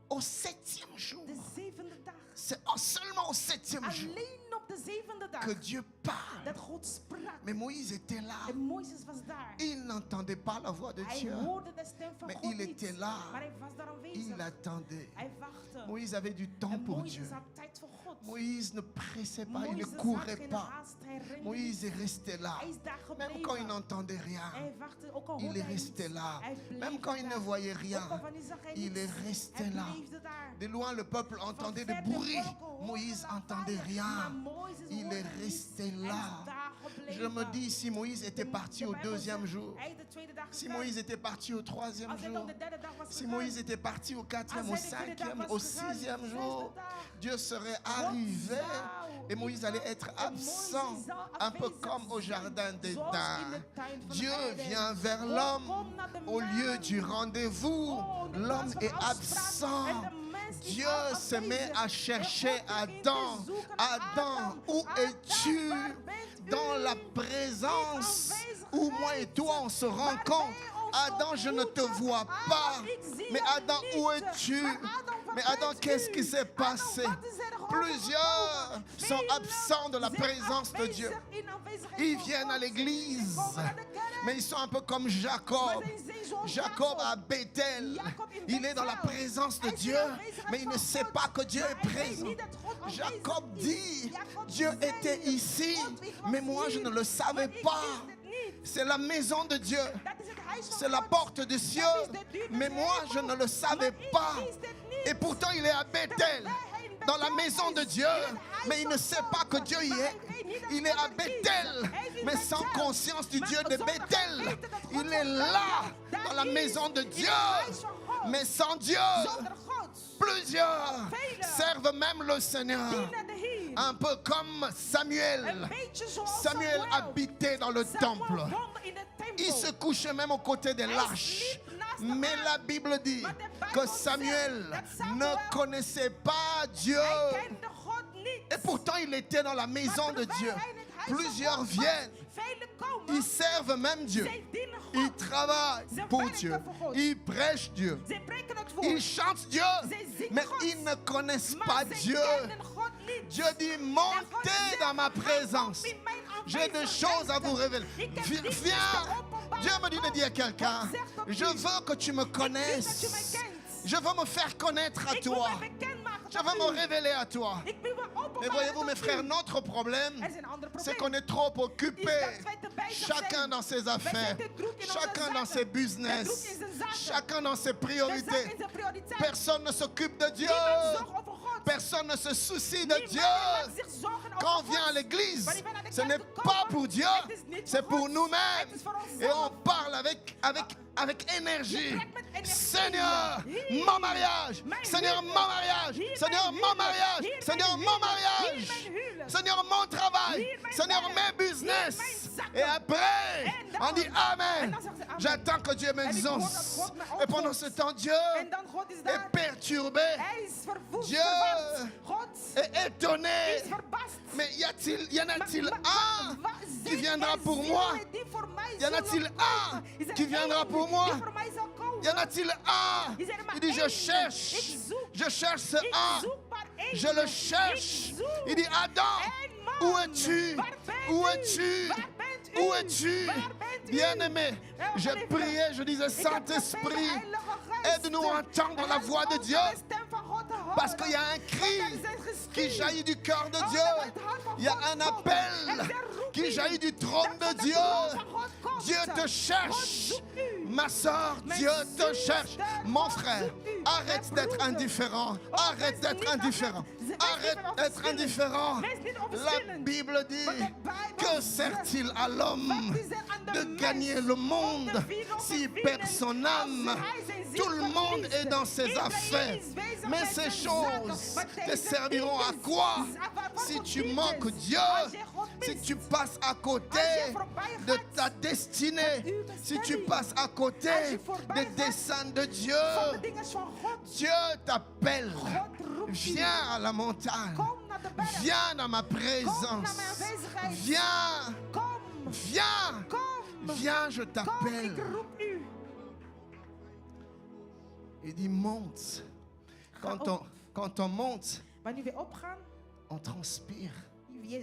Au septième jour, De zevende dag. c'est seulement au septième jour Alleen op de zevende dag que Dieu parle. dat God sprak. Mais Moïse était là. En Mozes was daar. Il n'entendait pas la voix de Hij Dieu, hoorde de stem van mais God il niet. était là. Maar hij was daar aanwezig. Il attendait. Hij wachtte. Moïse avait du temps En pour Dieu. Mozes had tijd voor God. Moïse ne pressait pas, il ne Mozes had courait geen pas. haast. Hij rende Moïse niet. est resté là. Hij is daar Même quand il gebleven. n'entendait rien, Hij wachtte, ook al il hoorde est hij resté niet. là. Hij bleef Même quand il ne daar. voyait Ook al rien, wanneer zag hij il niets. est resté Hij là. bleef daar. De loin, le peuple entendait des Van ver de bruits. volken hoorden Moïse lawaai. entendait Maar rien. Mozes Il hoorde est niets. resté Hij is là. daar gebleven. Je me dis, si Moïse était parti au deuxième jour, Hij de tweede dag si gegaan. Moïse était parti au troisième Als hij jour, op de derde dag was si gegaan. Moïse était parti au quatrième, au Als hij de vierde dag cinquième, was au gegaan, sixième de jour, zesde dag. Dieu serait God arrivait et Moïse allait être absent, un peu comme au jardin d'Éden. Dieu vient vers l'homme au lieu du rendez-vous. L'homme est absent. Dieu se met à chercher Adam. Adam, où es-tu? Dans la présence où moi et toi on se rencontre. Adam, je ne te vois pas. Mais Adam, où es-tu? Mais Adam, qu'est-ce qui s'est passé? Plusieurs sont absents de la présence de Dieu. Ils viennent à l'église, mais ils sont un peu comme Jacob. Jacob à Bethel, il est dans la présence de Dieu, mais il ne sait pas que Dieu est présent. Jacob dit, Dieu était ici, mais moi je ne le savais pas. C'est la maison de Dieu, c'est la porte des cieux, mais moi je ne le savais pas. Et pourtant il est à Bethel, dans la maison de Dieu, mais il ne sait pas que Dieu y est. Il est à Bethel, mais sans conscience du Dieu de Bethel. Il est là, dans la maison de Dieu, mais sans Dieu. Plusieurs servent même le Seigneur, un peu comme Samuel. Samuel habitait dans le temple. Il se couchait même aux côtés de l'arche. Mais la Bible dit que Samuel ne connaissait pas Dieu. Et pourtant il était dans la maison de Dieu. Plusieurs viennent. Ils servent même Dieu. Ils travaillent pour Dieu. Ils prêchent Dieu. Ils chantent Dieu. Mais ils ne connaissent pas Dieu. Dieu dit, montez dans ma présence. J'ai des choses à vous révéler. Viens. Dieu me dit de dire à quelqu'un, je veux que tu me connaisses. Je veux me faire connaître à toi. Je veux me révéler à toi. Et voyez-vous mes frères, notre problème, c'est qu'on est trop occupé. Chacun dans ses affaires, chacun dans ses business, chacun dans ses priorités. Personne ne s'occupe de Dieu. Personne ne se soucie de Dieu. Quand on vient à l'église, ce n'est pas pour Dieu, c'est pour nous-mêmes. Et on parle avec énergie. Seigneur, mon mariage. Seigneur, mon mariage. Seigneur, mon mariage. Seigneur, mon mariage. Seigneur, mon travail. Seigneur, mes business. Et après, on dit Amen. J'attends que Dieu m'exauce. Et pendant ce temps, Dieu est perturbé. Dieu est étonné. Mais y en a-t-il un qui viendra pour moi? Y en a-t-il un qui viendra pour moi? Y en a-t-il un? Il dit je cherche ce un. Je le cherche. Il dit Adam, où es-tu? Où es-tu? Où es-tu? Bien-aimé, je priais, je disais Saint-Esprit, aide-nous à entendre la voix de Dieu. Parce qu'il y a un cri qui jaillit du cœur de Dieu. Il y a un appel qui jaillit du trône de Dieu. Dieu te cherche. Ma soeur, Dieu te cherche. Mon frère, arrête d'être indifférent. Arrête d'être indifférent. Arrête d'être indifférent. La Bible dit, que sert-il à l'homme de gagner le monde s'il perd son âme? Tout le monde est dans ses affaires. Mais ces choses te serviront à quoi si tu manques Dieu? Si tu passes à côté de ta destinée, si tu passes à côté des desseins de Dieu, Dieu t'appelle. Viens à la montagne. Viens dans ma présence. Viens. Viens. Viens, je t'appelle. Il dit monte. Quand on monte, Wanneer we opgaan, on transpire.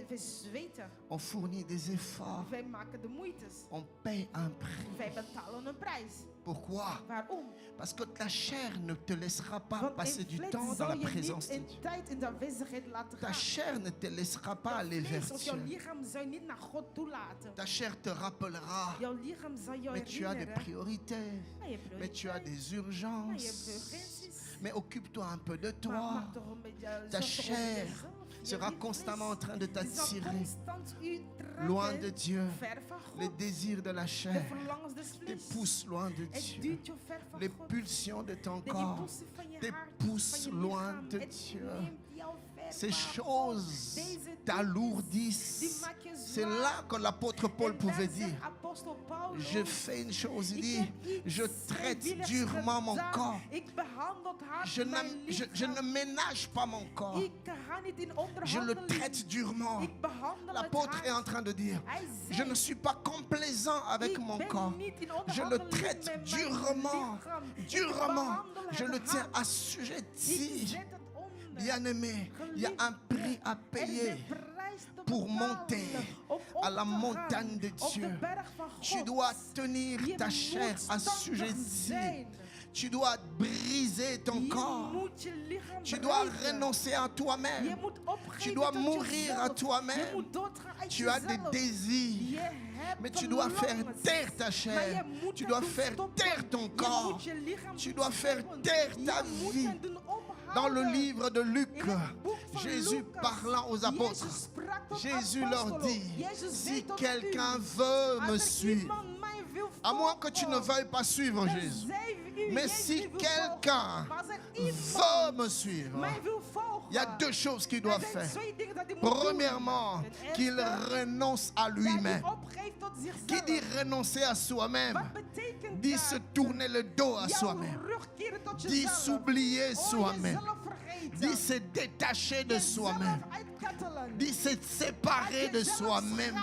we zweten. On fournit des efforts. Wij maken de moeites. On paye un prix. Wij betalen een prijs. Pourquoi? Waarom? Parce que ta chair ne te laissera pas Want passer in du vlees temps dans zal la je présence niet de Dieu. in tijd in de aanwezigheid laten Ta gaan. chair ne te laissera pas aller Jouw vers vlees of jouw Dieu. lichaam zal je niet naar God toelaten. Ta chair te rappellera. Jouw lichaam zal jou Mais tu as des herinneren. priorités. Maar je Mais tu as des prioriteiten. Maar je urgences. hebt urgenties. Mais occupe-toi un peu de Maar toi. maak toch een beetje, Ta zorg toch over chair jezelf. Je sera lief constamment en vlees train de die zal t'attirer constant u trekken loin de Dieu. ver van Les God. désirs de la De chair verlangens des te vlees. poussent loin de Het Dieu. duwt je ver van Les God. pulsions de ton De corps impulsen van je te hart, poussent van je loin lichaam, de het Dieu. neemt jou ver Ces choses Deze dingen, t'alourdissent. die maak je C'est zwaar. là que l'apôtre Paul En pouvait dan dire, zegt apostel Paulus, je fais une chose, il ik dit, heb iets je traite vrijwilligs durement mon gedaan. corps. Ik behandel hard Je mijn je ne lichaam. ménage pas mon corps. Ik ga niet in Je le onderhandeling. traite durement. Ik behandel het L'apôtre est en hard. train de dire, Hij je zegt, ne suis pas complaisant avec ik mon ben corps. niet in Je le onderhandeling traite met mijn durement, lichaam. Ik durement. behandel het Je le tiens hard. assujetti. Ik zet het onder. Bien-aimé, il y a un prix à Er is payer een prijs te pour betalen monter om op à la te montagne gaan de op de Dieu. berg van Tu God. dois tenir Je ta moet chair standig assujettie. zijn. Tu dois briser ton Je corps. moet je lichaam Tu dois breken. renoncer à Je toi-même. moet opgeven Tu dois tot mourir à jezelf. toi-même. Je moet doodgaan uit Tu as des jezelf. désirs. Je hebt Mais tu dois faire verlangens. taire ta Maar chair. je moet Tu het dois doen faire stoppen. taire ton Je corps. moet je lichaam Tu doen dois faire stoppen. taire ta Je moet vie. het doen ophouden. Dans le livre de Luc, In het boek van Jésus Lucas, parlant aux apôtres, Jezus sprak tot Jésus leur apostelen. dit, Jezus si zei tot quelqu'un u, veut me als er suivre, iemand mij wil à moins que tu ne volgen, veuilles pas suivre dan Jésus, zij u mais Jezus si wil quelqu'un volgen. Maar als er veut iemand me suivre, mij wil volgen, il y a deux choses qu'il doit er zijn faire. twee dingen dat hij moet doen. Premièrement, Ten qu'il eerste, renonce à dat lui-même. hij opgeeft tot zichzelf. Qui dit renoncer à soi-même, Wat betekent dit dat? se tourner le dos à Jouw soi-même, rug keren tot dit jezelf. s'oublier soi-même, Jezelf vergeten. dit se détacher de Jezelf soi-même, uitkattelen. dit se séparer de soi-même.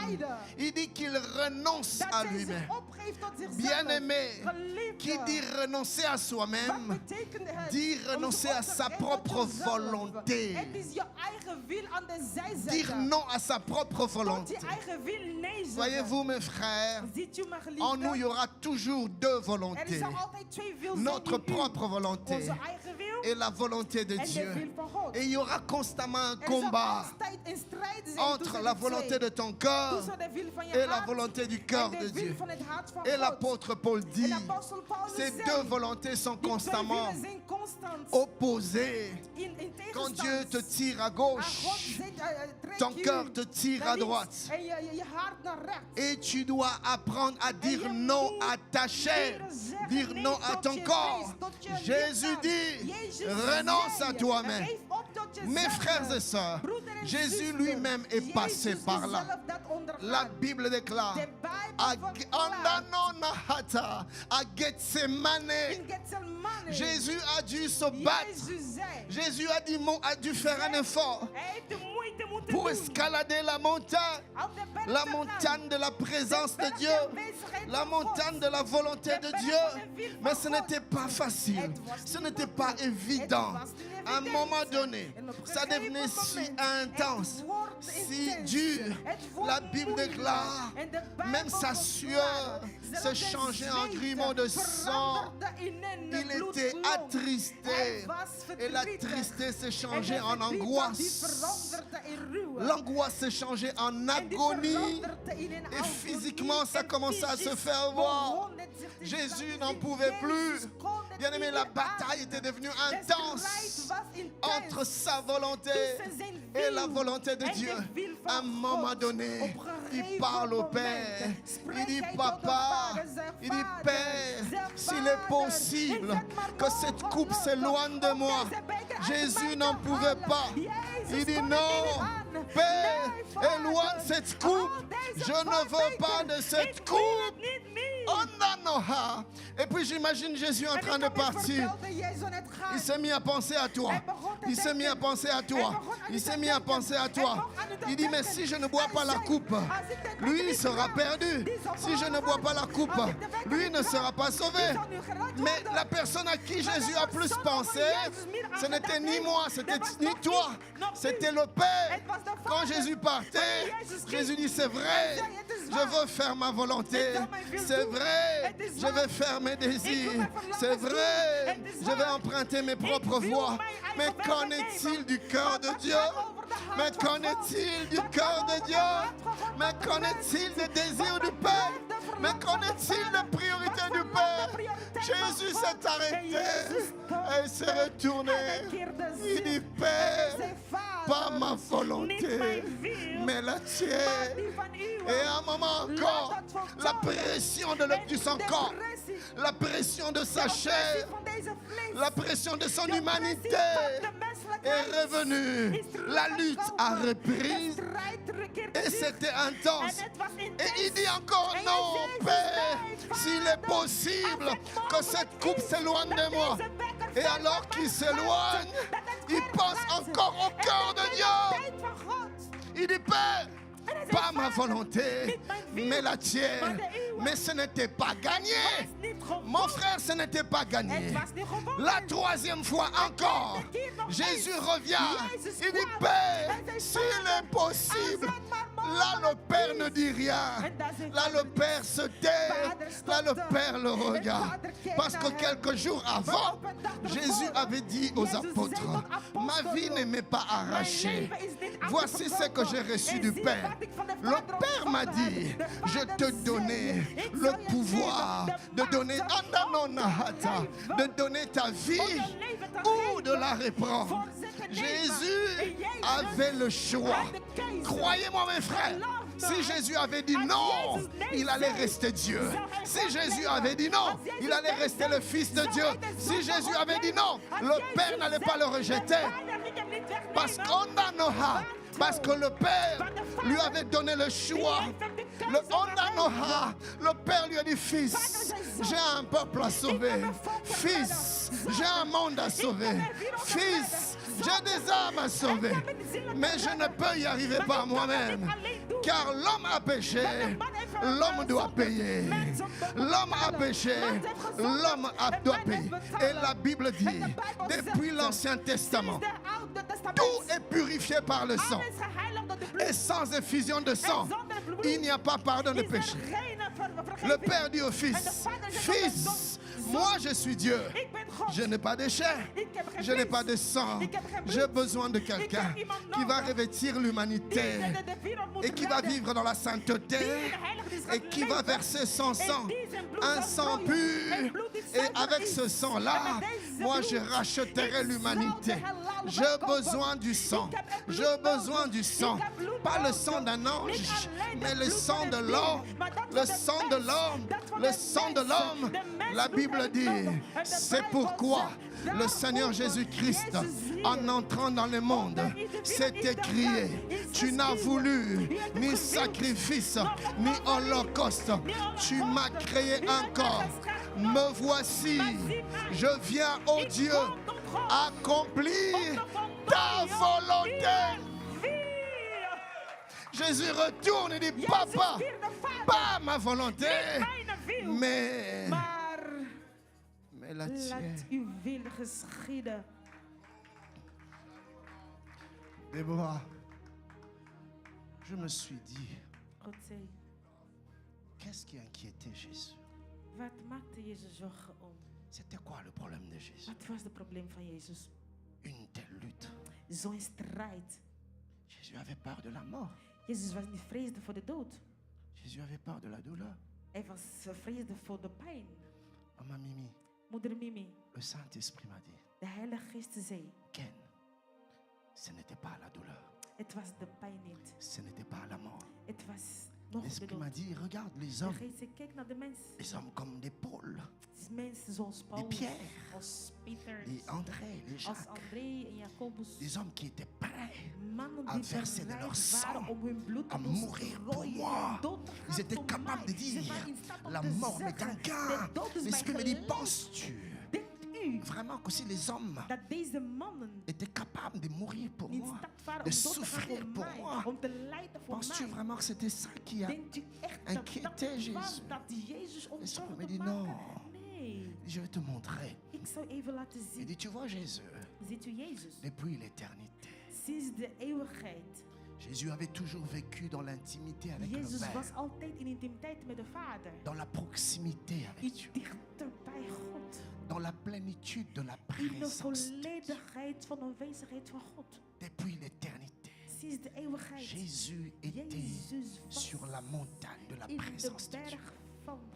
Il dit qu'il renonce Dat à zij zich lui-même. opgeeft tot zichzelf. Bien-aimé, Geliefde. qui dit renoncer à soi-même, Wat betekent het? dit Om renoncer zich à op te sa geven propre tot jezelf. volonté. Het is je eigen wil aan de zij Dire zetten. non à sa propre Tot volonté. je eigen wil nee zeggen. Voyez-vous, mes frères, Ziet u, mijn geliefde? en nous, il y aura toujours deux Er volontés. zal altijd twee wil zijn Notre in u. propre volonté Onze eigen wil et la volonté de en de Dieu. wil van God. Et il y aura constamment un Er zal combat altijd een strijd zijn entre tussen la de volonté twee. de ton corps Tussen de wil van je et la hart volonté du en cœur de de wil Dieu. van het hart van Et God. l'apôtre Paul dit, En apostel Paulus ces zegt, deux volontés sont die twee constamment willen zijn constant opposées. in Quand tegenstand. Dieu te tire à Ah, God gauche, zegt, trek ton je cœur te tire naar à links droite. En je hart naar rechts. Et tu dois apprendre à dire je non moet à ta chair, leren zeggen dire nee non à tot ton je corps. vlees, tot je Jésus lichaam. dit, Jezus renonce zei, à toi-même. geef op tot jezelf. Mes frères et sœurs, Broeder en Jésus zuster, lui-même est passé Jezus par is là. zelf dat ondergaan. La Bible déclare, De Bijbel à verklaart, Andanonahata, à Gethsemane, in Gethsemane, Jésus a dû se battre. Jezus zei, Jésus a dû faire un effort hij heeft de moeite moeten pour doen. escalader la montagne, Op de berg la te gaan. montagne de la présence de berg Dieu, der aanwezigheid la van God. montagne de la volonté de Dieu. Mais ce n'était pas facile, ce n'était pas évident. À un moment donné, ça devenait si intense, si dur. La Bible déclare, même sa sueur se changeait en grumeaux de sang. Il était attristé et la tristesse se changeait en angoisse. L'angoisse se changeait en agonie et physiquement ça commençait à se faire voir. Jésus n'en pouvait plus. Bien aimé, la bataille était devenue intense entre sa volonté et la volonté de Dieu. À un moment donné, il parle au Père. Il dit, Papa, il dit, Père, s'il est possible que cette coupe s'éloigne de moi. Jésus n'en pouvait pas. Il dit, non, Père, éloigne cette coupe. Je ne veux pas de cette coupe. Onanoha. Et puis j'imagine Jésus en train de partir. Il s'est mis à penser à toi. Il s'est mis à penser à toi. Il s'est mis à penser à toi. Il dit, mais si je ne bois pas la coupe, lui sera perdu. Si je ne bois pas la coupe, lui ne sera pas sauvé. Mais la personne à qui Jésus a plus pensé, ce n'était ni moi, c'était ni toi, c'était le Père. Quand Jésus partait, Jésus dit, c'est vrai, je veux faire ma volonté. C'est vrai, je vais faire mes désirs. C'est vrai, je vais emprunter mes propres voies. Mais qu'en est-il du cœur de Dieu? Mais qu'en est-il du cœur de Dieu? Mais qu'en est-il des désirs du Père? Mais qu'en est-il des priorités du Père? Jésus s'est arrêté et il s'est retourné. Il dit, Père, pas ma volonté, mais la tienne. Et à un moment encore, la pression de son corps, la pression de sa chair, la pression de son humanité est revenu. La lutte a repris. Et c'était intense. Et il dit encore non, Père, s'il est possible que cette coupe s'éloigne de moi. Et alors qu'il s'éloigne, il pense encore au cœur de Dieu. Il dit, Père, pas ma volonté, mais la tienne. Mais ce n'était pas gagné. Mon frère, ce n'était pas gagné. La troisième fois encore, Jésus revient. Il dit, Père, s'il est possible. Là, le Père ne dit rien. Là, le Père se tait. Là, le Père le regarde. Parce que quelques jours avant, Jésus avait dit aux apôtres, ma vie ne m'est pas arrachée. Voici ce que j'ai reçu du Père. Le Père m'a dit, je te donnais le pouvoir de donner de donner ta vie ou de la reprendre. Jésus avait le choix. Croyez-moi mes frères, si Jésus avait dit non, il allait rester Dieu. Si Jésus avait dit non, il allait rester le Fils de Dieu. Si Jésus avait dit non, le Père n'allait pas le rejeter. Parce que le Père lui avait donné le choix. Le Père lui a dit, Fils, j'ai un peuple à sauver. Fils, j'ai un monde à sauver. Fils, j'ai des âmes à sauver. Mais je ne peux y arriver par moi-même. Car l'homme a péché, l'homme doit payer. L'homme a péché, l'homme doit payer. Et la Bible dit, depuis l'Ancien Testament, tout est purifié par le sang. Et sans effusion de sang, il n'y a pas pardon de péché. Le Père dit au Fils, Fils, moi je suis Dieu. Je n'ai pas de chair, je n'ai pas de sang. J'ai besoin de quelqu'un qui va revêtir l'humanité et qui va vivre dans la sainteté et qui va verser son sang, un sang pur. Et avec ce sang-là, moi je racheterai l'humanité. J'ai besoin du sang. J'ai besoin du sang. Pas le sang d'un ange, mais le sang de l'homme. Le sang de l'homme. Le sang de l'homme. La Bible dit, c'est pourquoi le Seigneur Jésus-Christ, en entrant dans le monde, s'est écrié, tu n'as voulu ni sacrifice, ni holocauste. Tu m'as créé un corps. Me voici, je viens, ô Dieu, accomplir ta volonté. Jésus retourne et dit, Papa, pas ma volonté, mais la tienne. Déborah, je me suis dit, qu'est-ce qui inquiétait Jésus? Wat maakte Jezus zorgen om? C'était quoi le problème de Jésus? Wat was het probleem van Jezus? Une telle lutte. Zo'n strijd. Jésus avait peur de la mort. Jezus was niet vreesde voor de dood. Jésus avait peur de la douleur. Hij was vreesde voor de pijn. Maman Mimi, Moeder Mimi, le Saint-Esprit m'a dit, de Heilige Geest zei, Ken, ce n'était pas la douleur. het was de pijn niet. Ce n'était pas la mort. Het was nog de L'Esprit m'a dood. dit, regarde les De hommes. Geest zei, kijk naar de mens. Les hommes comme des Paul, Mensen zoals Paulus, Pierre, als Peter, les André, les als Jacques. André en Jacobus. Des hommes qui étaient prêts Mannen à die verser de leur bereid sang, waren om hun bloed à te doen mourir pour strooien moi. en dood te gaan Ils étaient voor capables de mij. Ze dire, waren in staat om la te mort m'est zeggen, un gain. de dood is mij L'Esprit me dit, gelijk. penses-tu Denkt u vraiment que si les hommes dat deze mannen étaient capables de mourir pour in moi, staat waren de om dood te gaan souffrir voor pour mij, moi, om te lijden voor penses-tu mij? vraiment que c'était ça qui a... Denkt u echt dat inquiétait dat was Jésus? dat Jezus ons L'Esprit me zorgen dit, maakte? non. Nee, Je vais te montrer. ik zou even laten Il zien. dit, tu vois Jésus, Ziet u Jezus? depuis l'éternité, Sinds de eeuwigheid. Jésus avait toujours vécu dans l'intimité avec le Jezus Père, was altijd in intimiteit met de Vader. dans la proximité avec Dieu, Dichter bij God. dans la plénitude de la In de présence de Dieu. volledigheid van de aanwezigheid van God. Depuis l'éternité, Sinds de eeuwigheid. Jésus était Jezus was sur la montagne de la in de présence de Dieu. berg van God.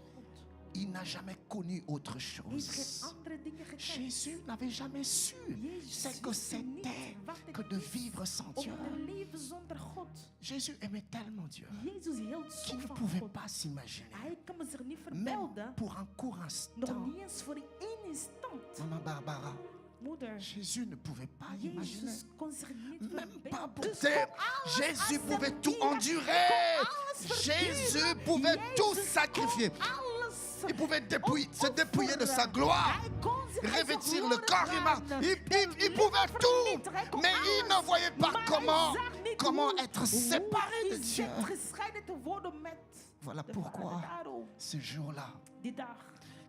Il n'a jamais connu autre Hij heeft geen chose. andere dingen gekend. Jésus n'avait jamais su ce que c'était que de vivre sans Om Dieu. te leven zonder God. Jésus aimait tellement Dieu Jezus hield zo qu'il ne van pouvait God. pas s'imaginer, Hij kan me zich niet même verbeelden. pour un court Nog instant. niet eens voor één instant. Maman Barbara, Moeder, Jésus ne pouvait pas imaginer. Jezus kon zich niet Même verbeelden. pas pour Dus terre. kon alles Jésus pouvait tout accepteren. endurer. Kon alles Jésus verduren. pouvait tout Jezus sacrifier. kon alles Il pouvait se dépouiller de sa opofferen. gloire, Hij kon zich uit zijn revêtir le glorie corps humain. gaan. Il pouvait tout, Hij kon mais il alles. ne voyait pas Maar comment, hij zag niet comment hoe- être séparé hoe de Dieu. gescheiden te worden met Voilà de pourquoi Vader. Daarom, ce jour-là, die dag,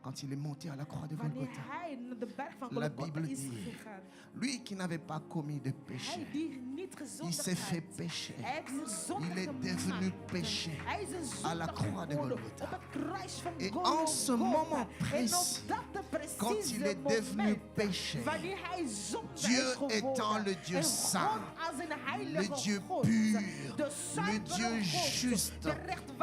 quand il est monté à la croix de wanneer Golgotha, hij naar de berg van La Golgotha Bible is dit, gegaan, lui qui n'avait pas commis de péché, hij die niet il gezondigd s'est fait had. péché. Hij heeft zich zondig Il est gemaakt. devenu péché Hij is een à la zondig croix de geworden Golgotha. op het kruis van Et Golgotha. en ce moment En précis, op dat precieze quand il est moment, devenu péché, wanneer hij zondig Dieu is geworden, étant le Dieu en saint, God als een heilige le Dieu God, pur, de le zuivere Dieu God, juste, de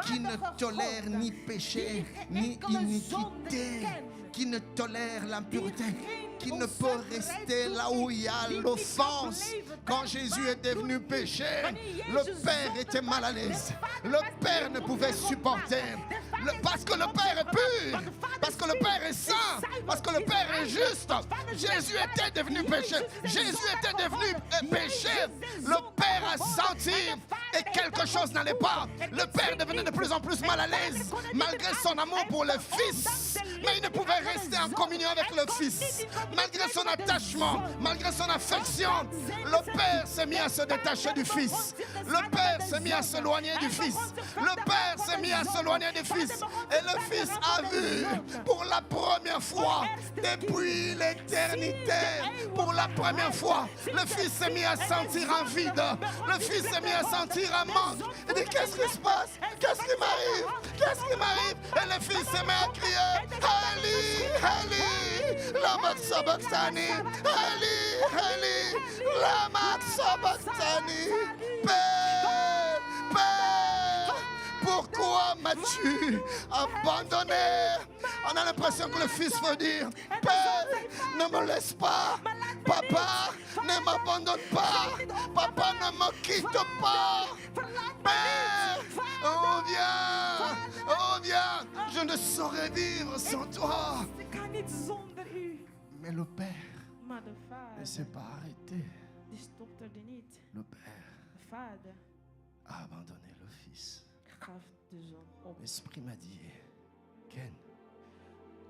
qui ne rechtvaardige tolère God, ni péché, die geen ni enkele zonde iniquité, kent, qui ne tolère l'impureté, geen qui ne peut onzuiverheid rester doet là où il y a die niet l'offense. kan blijven Quand daar Jésus waar est devenu doet péché, Wanneer le Jezus Père zonde était mal à was, l'aise. de Vader Le was Père niet ne pouvait opgemaakt. supporter. De Vader Parce que is le niet Père est opgemaakt, pur, want de Vader parce que is le Père est puur, saint, zuiver, parce que le is Père est heilig, juste. want Vader is Jésus était rechtvaardig. devenu Jezus péché. is Jésus zondig était devenu geworden. péché. Jezus is Le zondig Père a geworden. senti En de Vader et heeft quelque dat chose n'allait pas. gevoeld. Le Père devenait de plus en plus mal à l'aise, malgré son amour pour le Fils. Mais il ne pouvait rester en communion avec le Fils. Malgré son attachement, malgré son affection, le Père s'est mis à se détacher du Fils. Le Père s'est mis à s'éloigner du Fils. Le Père s'est mis à s'éloigner du Fils. Et le Fils a vu pour la première fois depuis l'éternité, pour la première fois, le Fils s'est mis à sentir un vide. Le Fils s'est mis à sentir un manque. Il dit, qu'est-ce qui se passe? Qu'est-ce qui m'arrive? Qu'est-ce qui m'arrive? Et le Fils s'est mis à crier, Ali, Ali, lama sabachthani, Ali, Ali, lama sabachthani. Père, Père, pourquoi m'as-tu abandonné? On a l'impression que le Fils veut dire, Père, ne me laisse pas. Papa, ne m'abandonne pas. Papa, ne me quitte pas. Père, reviens. Je ne saurais vivre sans toi. Ik kan niet zonder u. Mais le Père Maar de ne Vader, s'est pas arrêté. die stopt er niet. Le Père De Vader a abandonné le Fils. gaf de Zoon op L'Esprit m'a dit, Ken,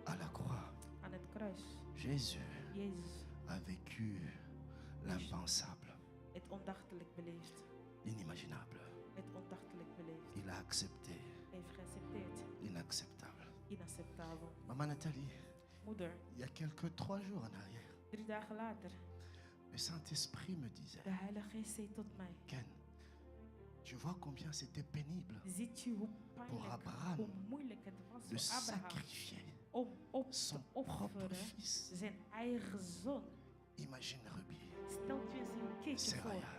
à la croix, aan het kruis. Jésus Jezus a vécu l'impensable, het ondachtelijk beleefd. l'inimaginable. Het ondachtelijk beleefd. Il a accepté Hij heeft geaccepteerd. l'inacceptable. Inacceptabel. Maman Nathalie, Moeder, il y a quelques 3 jours en arrière, 3 dagen later, le Saint-Esprit me disait, de Heilige Geest zei tot mij. Ken, tu vois combien c'était pénible Ziet u hoe pour pijnlijk, Abraham hoe moeilijk het was de voor Abraham sacrifier om op te son propre offeren fils. zijn eigen zoon. Imagine Ruby, Stelt u eens een keertje voor. Seraya,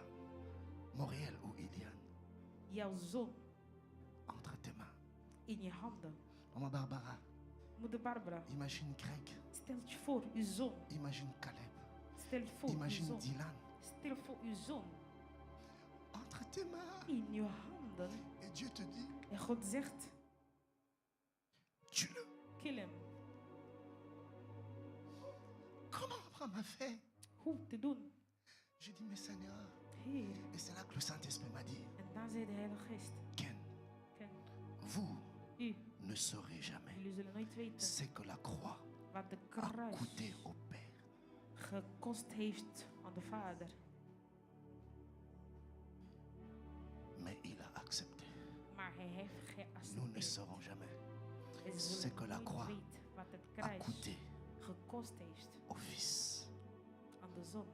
Moriel ou Iliane, Jouw zoon entre tes mains. in je handen. Maman Barbara, Moeder Barbara, imagine Greg, stelt je voor uw zoon. imagine Caleb, Stel je voor uw imagine zoon. Dylan, Stel voor uw zoon entre tes mains. in je handen. Et Dieu te dit, En God zegt, tue-le. kill hem. Comment Abraham a fait? Hoe te doen? J'ai dit, mais Seigneur. Heer. Et c'est là que le Saint-Esprit m'a dit, En dan zei de Heilige Geest, Ken, Ken, vous u, ne saurez jamais jullie zullen nooit weten ce que la croix wat de a kruis coûté au Père. gekost heeft aan de Vader. Mais il a accepté. Maar hij heeft Nous ne geaccepteerd. saurons jamais We ce zullen que la nooit croix weten wat het a kruis coûté gekost heeft au Fils. aan de zon.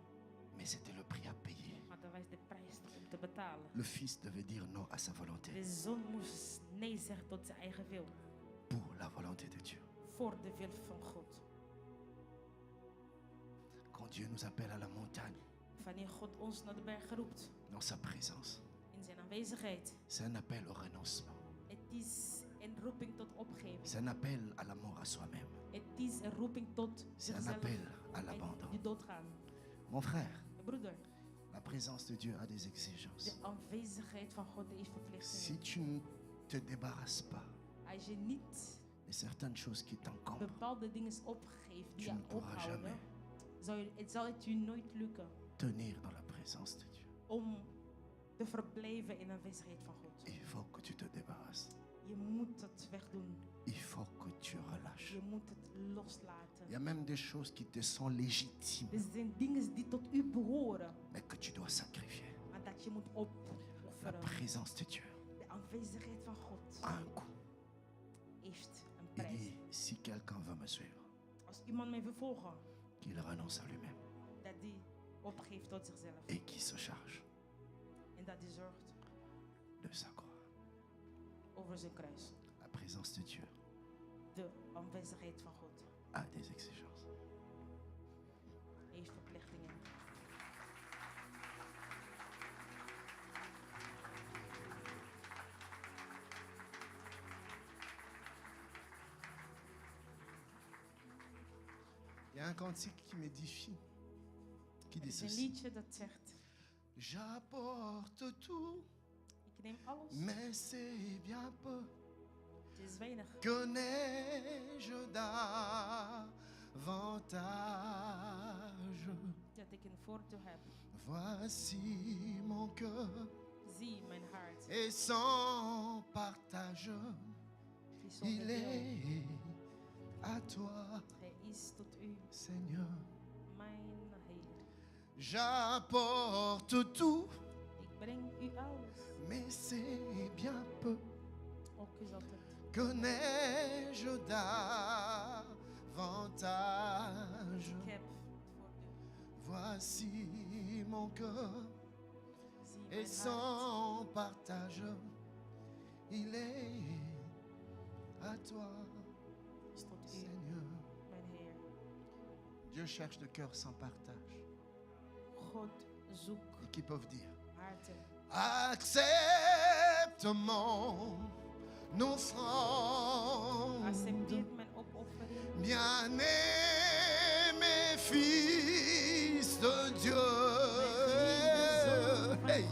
Mais c'était le prix à payer. Maar dat was de prijs om te betalen. Le Fils devait dire non à sa volonté De zon moest nee zeggen tot zijn eigen wil. pour la volonté de Dieu. Voor de wil van God. Quand Dieu nous appelle à la montagne, Wanneer God ons naar de berg roept. dans sa présence, In zijn aanwezigheid. c'est un appel au renoncement. Het is een roeping tot opgeving. C'est un appel à la mort à soi-même. Het is een roeping tot C'est un zichzelf appel à en l'abandon. de doodgaan. Mon frère, Broeder, la présence de Dieu a des de exigences. aanwezigheid van God heeft Si verplichtingen. tu ne te débarrasses pas Als je niet de certaines choses qui t'encombrent, bepaalde dingen opgeeft die tu je ne pourras ophouden, jamais zal het u nooit lukken tenir dans la présence de Dieu. om te verblijven in de aanwezigheid van God. Il faut que tu te débarrasses. Je moet het wegdoen. Il faut que tu relâches. Je moet het loslaten. Il y a même des choses qui te sont légitimes, Er zijn dingen die tot u behoren, mais que tu dois sacrifier. maar dat je moet La opofferen. présence de Dieu De aanwezigheid van God a un coût. heeft een Il prijs. dit, si quelqu'un veut me suivre, Als iemand mij wil volgen, qu'il renonce à lui-même dat die opgeeft tot zichzelf. et qu'il se charge En dat die zorgt de sa croix. over zijn kruis. La présence de Dieu De aanwezigheid van God a des exigences. heeft verplichtingen. Il y a un cantique qui m'édifie, qui Er dit is een ceci. liedje dat zegt: J'apporte tout, ik neem alles, mais c'est bien peu. het is weinig. Que n'ai-je d'avantage? Dat ik een voordeel heb. Voici mon cœur, Zie mijn hart. et sans partage, Het is zonder il deel. est à toi, Hij is tot u, Seigneur. mijn Heer. J'apporte tout, Ik breng u alles. mais c'est bien peu. Ook is altijd. Que n'ai-je d'avantage? Ik heb het voordeel. Voici mon cœur, Zie et mijn hart. sans partage, il est à toi, Is tot u, Seigneur. mijn Heer. Dieu cherche de cœurs sans partage God zoekt et qui peuvent dire: harten. accepte mon offrande, Accepteert mijn opoffering. bien-aimé fils de Dieu, hey,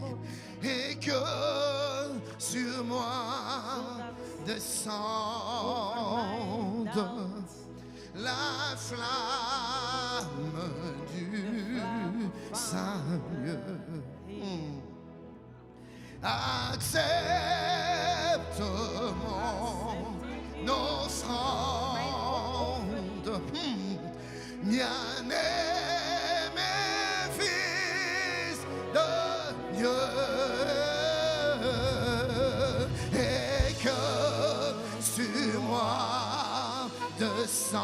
et que sur moi descende la flamme du Saint-Lieu. Accepte mon offrande, bien-aimé fils de Dieu, et que sur moi descende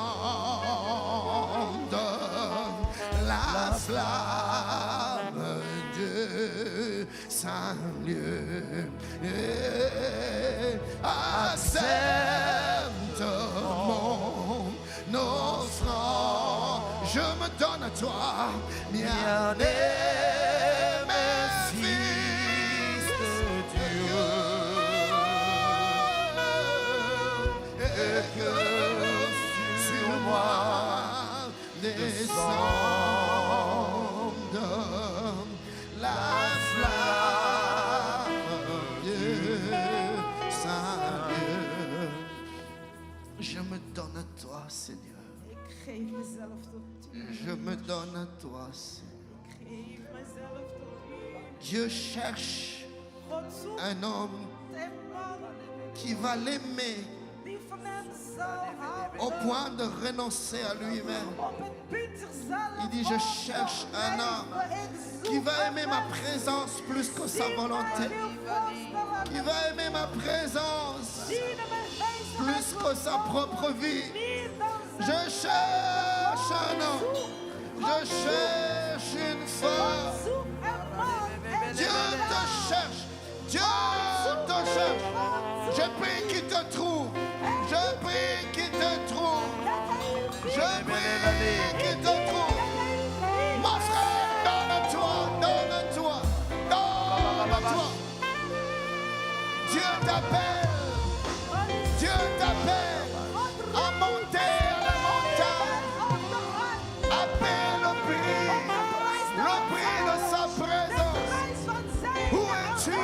la flamme du Saint-Lieu. Accepte mon offrande, je me donne à toi, bien-aimé fils de Dieu, et que sur moi descende la flamme de Saint-Lieu. Je me donne à toi, Seigneur. Ik geef mezelf tot u. Je me donne à toi, Seigneur. Ik geef mezelf tot u. Dieu cherche God zoekt un homme een man qui va l'aimer die van hem zal houden. au point de renoncer à lui-même. Op het punt zichzelf Il dit, je cherche un homme qui va aimer ma présence plus que sa volonté, qui va aimer ma présence plus que sa propre vie. Je cherche un homme, je cherche une femme. Dieu te cherche, Dieu te cherche. Je prie qu'il te trouve, je prie qu'il te trouve, je prie qu'il te trouve. Mon frère, donne-toi, donne-toi, donne-toi. Dieu t'appelle, Dieu t'appelle à monter à la montagne. Appelle le prix de sa présence. Où es-tu?